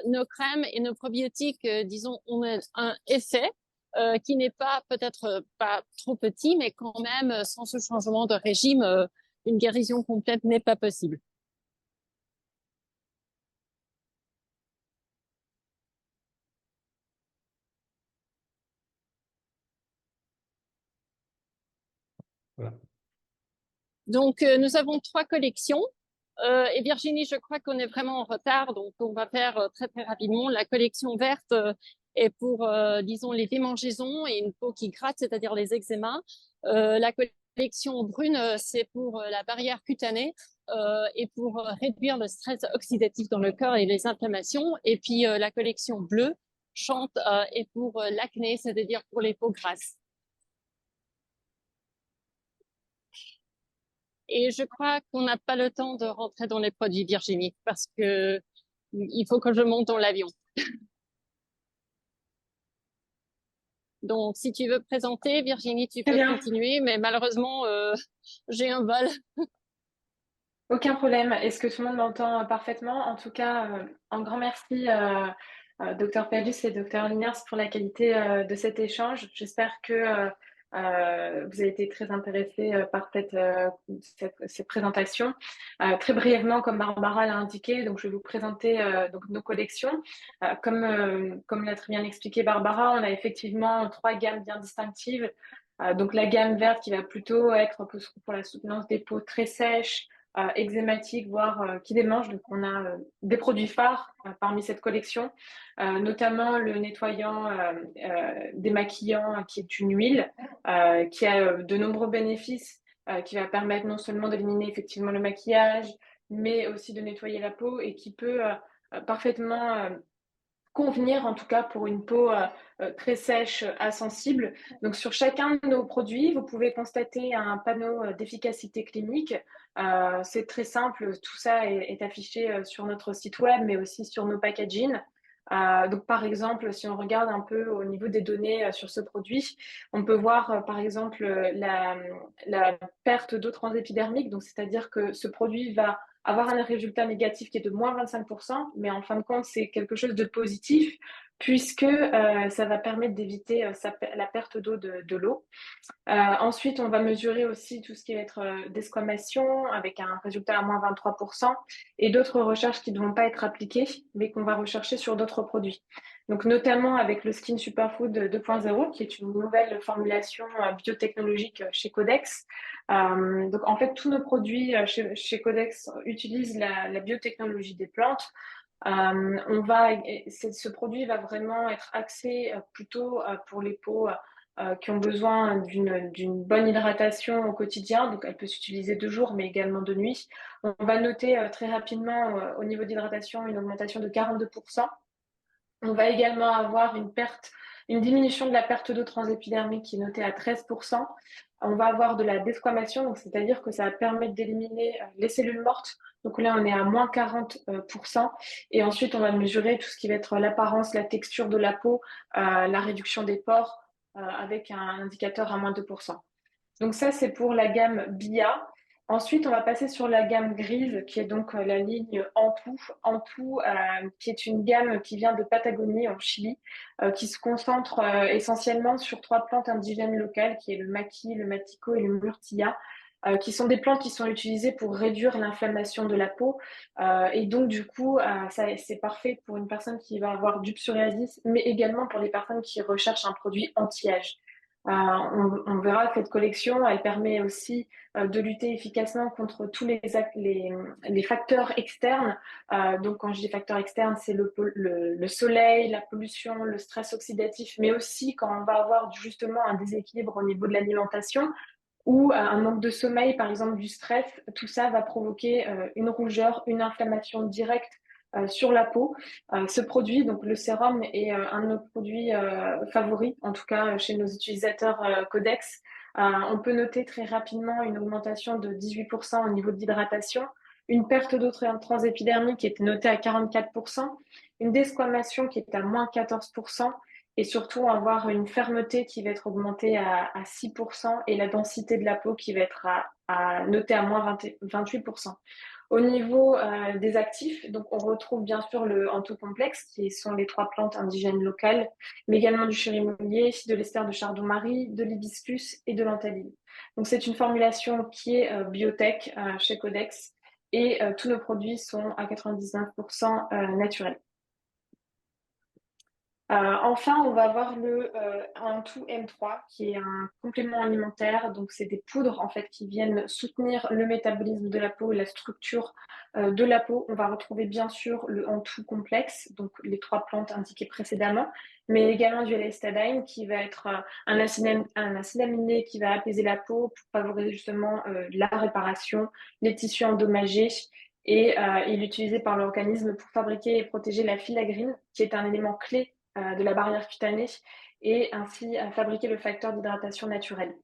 nos crèmes et nos probiotiques, disons, ont un effet qui n'est pas peut-être pas trop petit, mais quand même, sans ce changement de régime, une guérison complète n'est pas possible. Voilà. Donc, nous avons 3 collections. Et Virginie, je crois qu'on est vraiment en retard, donc on va faire très très rapidement. La collection verte est pour, disons, les démangeaisons et une peau qui gratte, c'est-à-dire les eczémas. La collection brune, c'est pour la barrière cutanée et pour réduire le stress oxydatif dans le corps et les inflammations. Et puis la collection bleue chante est pour l'acné, c'est-à-dire pour les peaux grasses. Et je crois qu'on n'a pas le temps de rentrer dans les produits Virginie parce que il faut que je monte dans l'avion. Donc, si tu veux présenter, Virginie, tu Très peux bien, continuer, mais malheureusement, j'ai un vol. aucun problème. Est-ce que tout le monde m'entend parfaitement? En tout cas, un grand merci, Dr Pellus et Dr Liniers, pour la qualité de cet échange. J'espère que vous avez été très intéressés par cette présentation. Très brièvement, comme Barbara l'a indiqué, donc je vais vous présenter donc nos collections. Comme l'a très bien expliqué Barbara, on a effectivement 3 gammes bien distinctives. Donc la gamme verte qui va plutôt être pour la soutenance des peaux très sèches, eczématiques, voire qui démangent. Donc, on a des produits phares parmi cette collection, notamment le nettoyant démaquillant qui est une huile qui a de nombreux bénéfices, qui va permettre non seulement d'éliminer effectivement le maquillage, mais aussi de nettoyer la peau et qui peut parfaitement convenir en tout cas pour une peau très sèche à sensible. Donc sur chacun de nos produits, vous pouvez constater un panneau d'efficacité clinique. C'est très simple, tout ça est affiché sur notre site web, mais aussi sur nos packaging. Donc par exemple, si on regarde un peu au niveau des données sur ce produit, on peut voir par exemple la perte d'eau transépidermique. Donc c'est-à-dire que ce produit va avoir un résultat négatif qui est de moins 25%, mais en fin de compte, c'est quelque chose de positif puisque ça va permettre d'éviter la perte d'eau de l'eau. Ensuite, on va mesurer aussi tout ce qui va être desquamation avec un résultat à moins 23% et d'autres recherches qui ne vont pas être appliquées, mais qu'on va rechercher sur d'autres produits. Donc, notamment avec le Skin Superfood 2.0, qui est une nouvelle formulation biotechnologique chez Codex. Donc, en fait, tous nos produits chez Codex utilisent la biotechnologie des plantes. Ce produit va vraiment être axé plutôt pour les peaux qui ont besoin d'une bonne hydratation au quotidien. Donc, elle peut s'utiliser de jour, mais également de nuit. On va noter très rapidement au niveau d'hydratation une augmentation de 42%. On va également avoir une diminution de la perte d'eau transépidermique qui est notée à 13%. On va avoir de la desquamation, donc c'est-à-dire que ça va permettre d'éliminer les cellules mortes. Donc là, on est à moins 40%. Et ensuite, on va mesurer tout ce qui va être l'apparence, la texture de la peau, la réduction des pores avec un indicateur à moins 2%. Donc ça, c'est pour la gamme BIA. Ensuite, on va passer sur la gamme grise, qui est donc la ligne Ampou. Ampou, qui est une gamme qui vient de Patagonie, en Chili, qui se concentre essentiellement sur 3 plantes indigènes locales, qui est le maqui, le matico et le murtilla, qui sont des plantes qui sont utilisées pour réduire l'inflammation de la peau. Et donc, du coup, c'est parfait pour une personne qui va avoir du psoriasis, mais également pour les personnes qui recherchent un produit anti-âge. On verra que cette collection, elle permet aussi de lutter efficacement contre tous les facteurs externes. Donc, quand je dis facteurs externes, c'est le soleil, la pollution, le stress oxydatif, mais aussi quand on va avoir justement un déséquilibre au niveau de l'alimentation ou un manque de sommeil, par exemple du stress, tout ça va provoquer une rougeur, une inflammation directe sur la peau. Ce produit, donc le sérum, est un de nos produits favoris, en tout cas chez nos utilisateurs Codex. On peut noter très rapidement une augmentation de 18% au niveau de l'hydratation, une perte d'eau transépidermique qui était notée à 44%, une desquamation qui est à moins 14%, et surtout avoir une fermeté qui va être augmentée à 6% et la densité de la peau qui va être notée à moins 28%. Au niveau des actifs, donc on retrouve bien sûr le Anto-complexe, qui sont les 3 plantes indigènes locales, mais également du chérimoulier, de l'ester de chardon-marie, de l'hibiscus et de l'antaline. Donc c'est une formulation qui est biotech chez Codex, et tous nos produits sont à 99% naturels. Enfin, on va avoir le Antou M3 qui est un complément alimentaire. Donc, c'est des poudres en fait qui viennent soutenir le métabolisme de la peau et la structure de la peau. On va retrouver bien sûr le Antou complexe, donc les 3 plantes indiquées précédemment, mais également du L-Estadine qui va être un acide aminé qui va apaiser la peau pour favoriser justement la réparation, les tissus endommagés. Et il est utilisé par l'organisme pour fabriquer et protéger la filagrine, qui est un élément clé de la barrière cutanée et ainsi fabriquer le facteur d'hydratation naturel.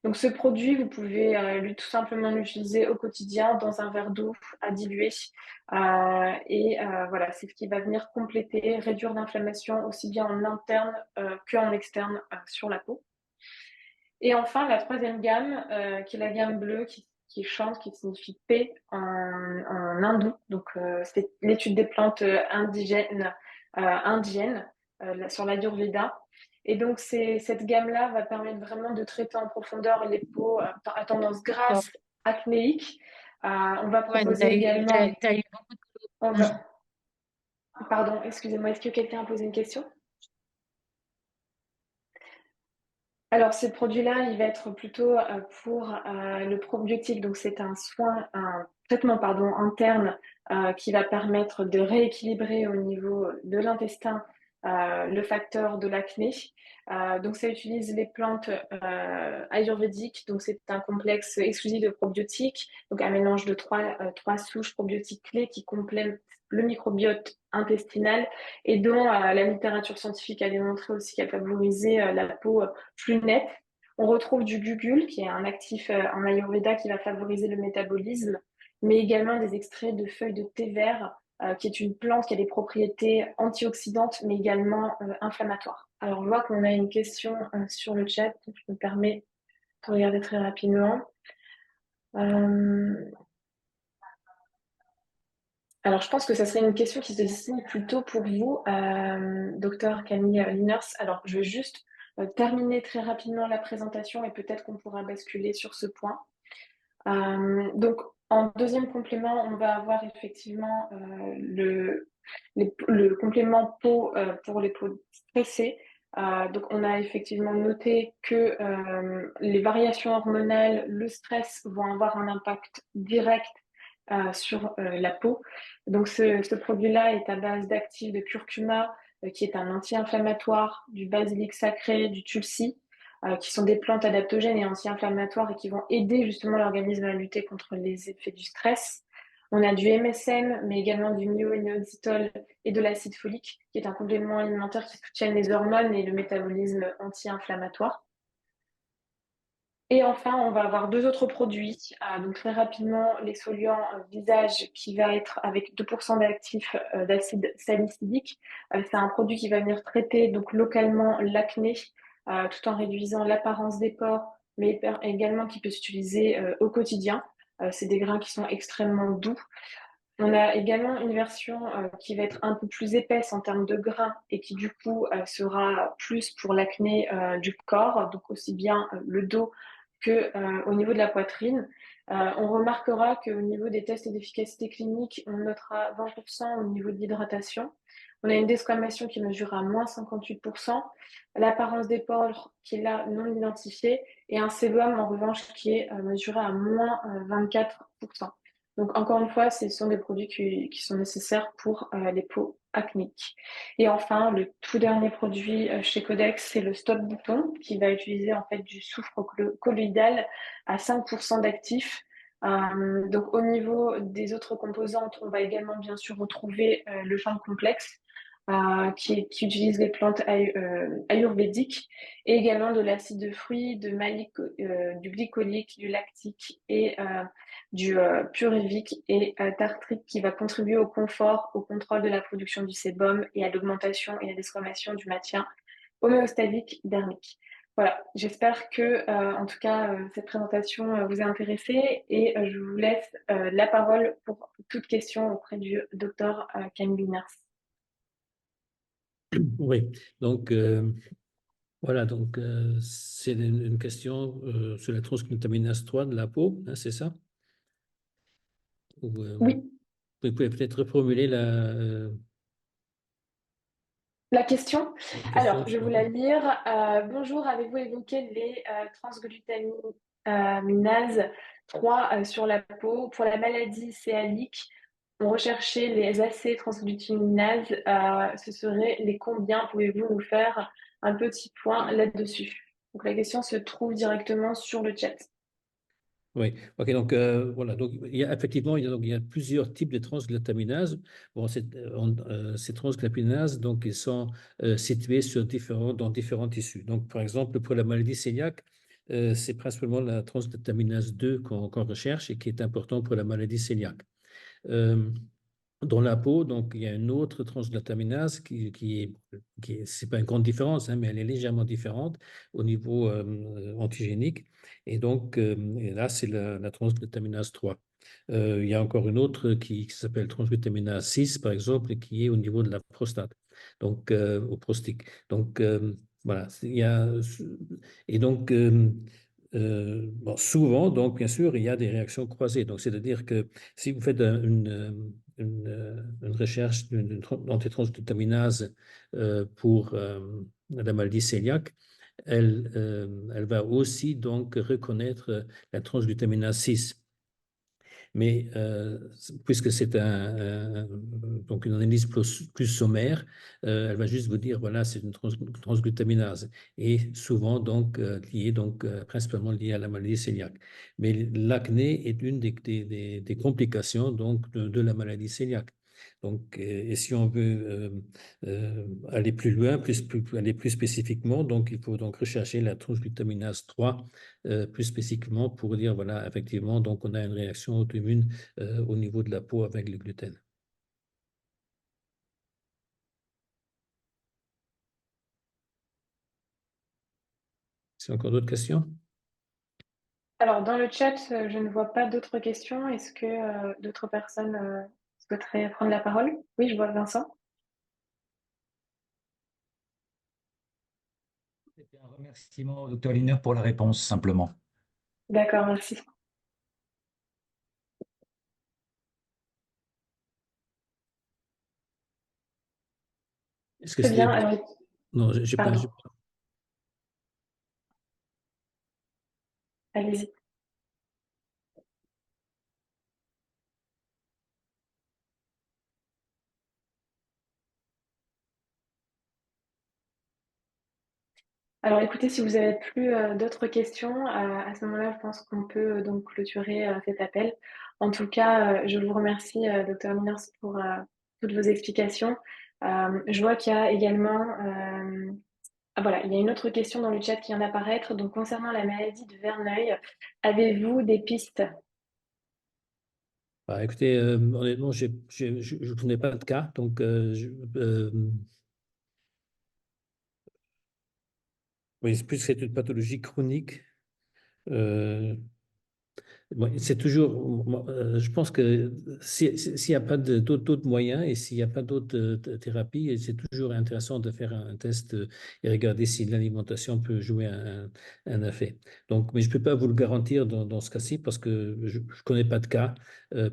Donc ce produit, vous pouvez tout simplement l'utiliser au quotidien dans un verre d'eau à diluer. Voilà, c'est ce qui va venir compléter, réduire l'inflammation aussi bien en interne qu'en externe sur la peau. Et enfin, la 3e gamme, qui est la gamme bleue, qui chante, qui signifie paix en hindou. Donc, c'est l'étude des plantes indiennes sur l'Ayurveda. Et donc, cette gamme-là va permettre vraiment de traiter en profondeur les peaux à tendance grasse, acnéique. On va proposer également... Pardon, excusez-moi, est-ce que quelqu'un a posé une question? Alors, ce produit-là, il va être plutôt pour le probiotique. Donc, c'est un traitement interne qui va permettre de rééquilibrer au niveau de l'intestin le facteur de l'acné. Donc, ça utilise les plantes ayurvédiques. Donc, c'est un complexe exclusif de probiotiques. Donc, un mélange de trois souches probiotiques clés qui complètent le microbiote intestinal et dont la littérature scientifique a démontré aussi qu'elle favorisait la peau plus nette. On retrouve du gugul, qui est un actif en Ayurveda qui va favoriser le métabolisme, mais également des extraits de feuilles de thé vert, qui est une plante qui a des propriétés antioxydantes, mais également inflammatoires. Alors, je vois qu'on a une question sur le chat, donc je me permets de regarder très rapidement. Alors, je pense que ça serait une question qui se destine plutôt pour vous, docteur Camille Liners. Alors, je vais juste terminer très rapidement la présentation et peut-être qu'on pourra basculer sur ce point. Donc, en 2e complément, on va avoir effectivement le complément peau pour les peaux stressées. Donc, on a effectivement noté que les variations hormonales, le stress vont avoir un impact direct sur la peau. Donc, ce produit-là est à base d'actifs de curcuma, qui est un anti-inflammatoire, du basilic sacré, du tulsi, qui sont des plantes adaptogènes et anti-inflammatoires et qui vont aider justement l'organisme à lutter contre les effets du stress. On a du MSM, mais également du myo-inositol et de l'acide folique, qui est un complément alimentaire qui soutient les hormones et le métabolisme anti-inflammatoire. Et enfin, on va avoir 2 autres produits. Donc très rapidement, l'exfoliant visage qui va être avec 2% d'actifs d'acide salicylique. C'est un produit qui va venir traiter donc localement l'acné tout en réduisant l'apparence des pores, mais également qui peut s'utiliser au quotidien. C'est des grains qui sont extrêmement doux. On a également une version qui va être un peu plus épaisse en termes de grains et qui du coup sera plus pour l'acné du corps, donc aussi bien le dos qu'au niveau de la poitrine. On remarquera qu'au niveau des tests d'efficacité clinique, on notera 20% au niveau de l'hydratation. On a une desquamation qui mesure à moins 58%, l'apparence des pores qui est là non identifiée, et un sébum en revanche qui est mesuré à moins 24%. Donc encore une fois, ce sont des produits qui sont nécessaires pour les peaux acnéiques. Et enfin, le tout dernier produit chez Codex, c'est le Stop Bouton, qui va utiliser en fait du soufre colloïdal à 5% d'actifs. Donc au niveau des autres composantes, on va également bien sûr retrouver le champ complexe qui utilise les plantes ayurvédiques et également de l'acide de fruits, du glycolique, du lactique et du pyruvique et tartrique qui va contribuer au confort, au contrôle de la production du sébum et à l'augmentation et à la desquamation du maintien homéostatique dermique. Voilà, j'espère que, en tout cas, cette présentation vous a intéressé et je vous laisse la parole pour toute question auprès du docteur Camille Liners. Oui, donc voilà, donc c'est une question sur la transglutaminase 3 de la peau, hein, c'est ça? Oui, Vous pouvez peut-être reformuler la question. la Alors, question, je vais s'il vous vous la plaît. lire. Bonjour, avez-vous évoqué les transglutaminases 3 sur la peau? Pour la maladie cœliaque, on recherchait les AC transglutaminases. Ce seraient les combien? Pouvez-vous nous faire un petit point là-dessus? Donc, la question se trouve directement sur le chat. Oui, ok, donc voilà, donc il y a effectivement donc, il y a plusieurs types de transglutaminases. Bon, ces transglutaminases, donc, ils sont situés dans différents tissus. Donc, par exemple, pour la maladie cœliaque, c'est principalement la transglutaminase 2 qu'on recherche et qui est important pour la maladie cœliaque. Euh, Dans la peau, donc, il y a une autre transglutaminase c'est pas une grande différence, hein, mais elle est légèrement différente au niveau antigénique. Et donc, et là, c'est la transglutaminase 3. Il y a encore une autre qui s'appelle transglutaminase 6, par exemple, et qui est au niveau de la prostate, donc au prostate. Donc, voilà, et donc, bon, souvent, donc, bien sûr, il y a des réactions croisées. Donc, c'est-à-dire que si vous faites une recherche d'antitransglutaminase pour la maladie cœliaque, elle va aussi donc reconnaître la transglutaminase 6. Mais puisque c'est donc une analyse plus sommaire, elle va juste vous dire, voilà, c'est une transglutaminase. Et souvent, donc, principalement liée à la maladie cœliaque. Mais l'acné est une des complications donc, de la maladie cœliaque. Donc, et si on veut aller plus loin, aller plus spécifiquement, donc il faut donc rechercher la transglutaminase 3 plus spécifiquement pour dire, voilà, effectivement, donc on a une réaction auto-immune au niveau de la peau avec le gluten. C'est encore d'autres questions? Alors, dans le chat, je ne vois pas d'autres questions. Est-ce que d'autres personnes souhaiteraient prendre la parole? Oui, je vois Vincent. C'était un remerciement au docteur Liner pour la réponse, simplement. D'accord, merci. Est-ce que Très c'est... bien. Alors, Non, j'ai pas... pardon, allez-y. Alors, écoutez, si vous n'avez plus d'autres questions, à ce moment-là, je pense qu'on peut donc clôturer cet appel. En tout cas, je vous remercie, docteur Miners, pour toutes vos explications. Je vois qu'il y a également ah, voilà, il y a une autre question dans le chat qui vient d'apparaître. Donc, concernant la maladie de Verneuil, avez-vous des pistes? Bah, écoutez, honnêtement, je ne connais pas de cas, donc oui, c'est plus que c'est une pathologie chronique. Euh, C'est toujours, je pense que s'il n'y a pas d'autres moyens et s'il n'y a pas d'autres thérapies, c'est toujours intéressant de faire un test et regarder si l'alimentation peut jouer un effet. Donc, mais je ne peux pas vous le garantir dans ce cas-ci parce que je ne connais pas de cas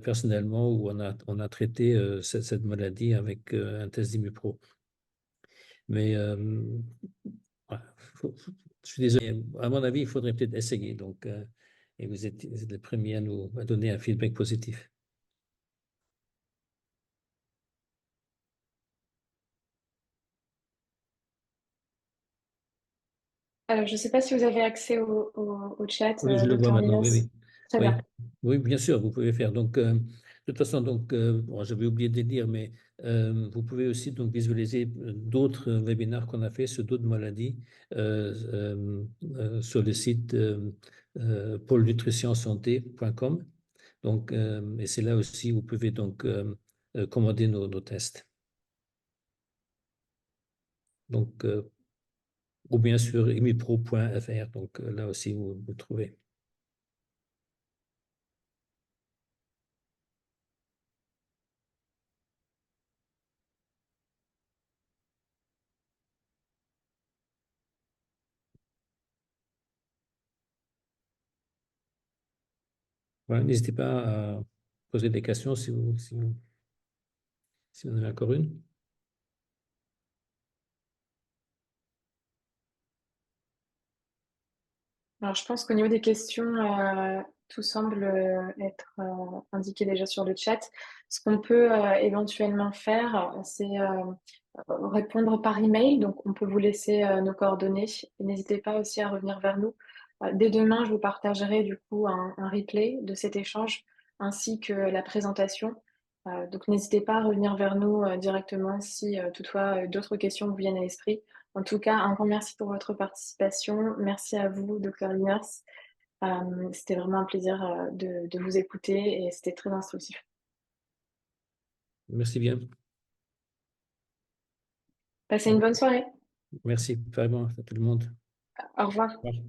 personnellement où on a traité cette maladie avec un test d'Immupro. Mais ouais, je suis désolé, à mon avis, il faudrait peut-être essayer. Donc, et vous êtes le premier à nous donner un feedback positif. Alors, je ne sais pas si vous avez accès au chat, Oui, je le vois Dr. maintenant, oui, Linus. oui. Très Oui, bien. oui, bien sûr, vous pouvez faire. Donc, de toute façon, donc, bon, j'avais oublié de le dire, mais vous pouvez aussi donc visualiser d'autres webinaires qu'on a fait sur d'autres maladies sur le site pôle-nutrition-santé.com. Donc, et c'est là aussi où vous pouvez donc commander nos tests. Donc, ou bien sur imipro.fr. Donc, là aussi, vous trouvez. Voilà, n'hésitez pas à poser des questions si vous en avez encore une. Alors, je pense qu'au niveau des questions, tout semble être indiqué déjà sur le chat. Ce qu'on peut éventuellement faire, c'est répondre par email. Donc, on peut vous laisser nos coordonnées. Et n'hésitez pas aussi à revenir vers nous. Dès demain, je vous partagerai du coup un replay de cet échange ainsi que la présentation. Donc, n'hésitez pas à revenir vers nous directement si toutefois d'autres questions vous viennent à l'esprit. En tout cas, un grand merci pour votre participation. Merci à vous, Dr. Liners. C'était vraiment un plaisir de vous écouter et c'était très instructif. Merci bien. Passez une bonne soirée. Merci vraiment à tout le monde. Au revoir. Au revoir.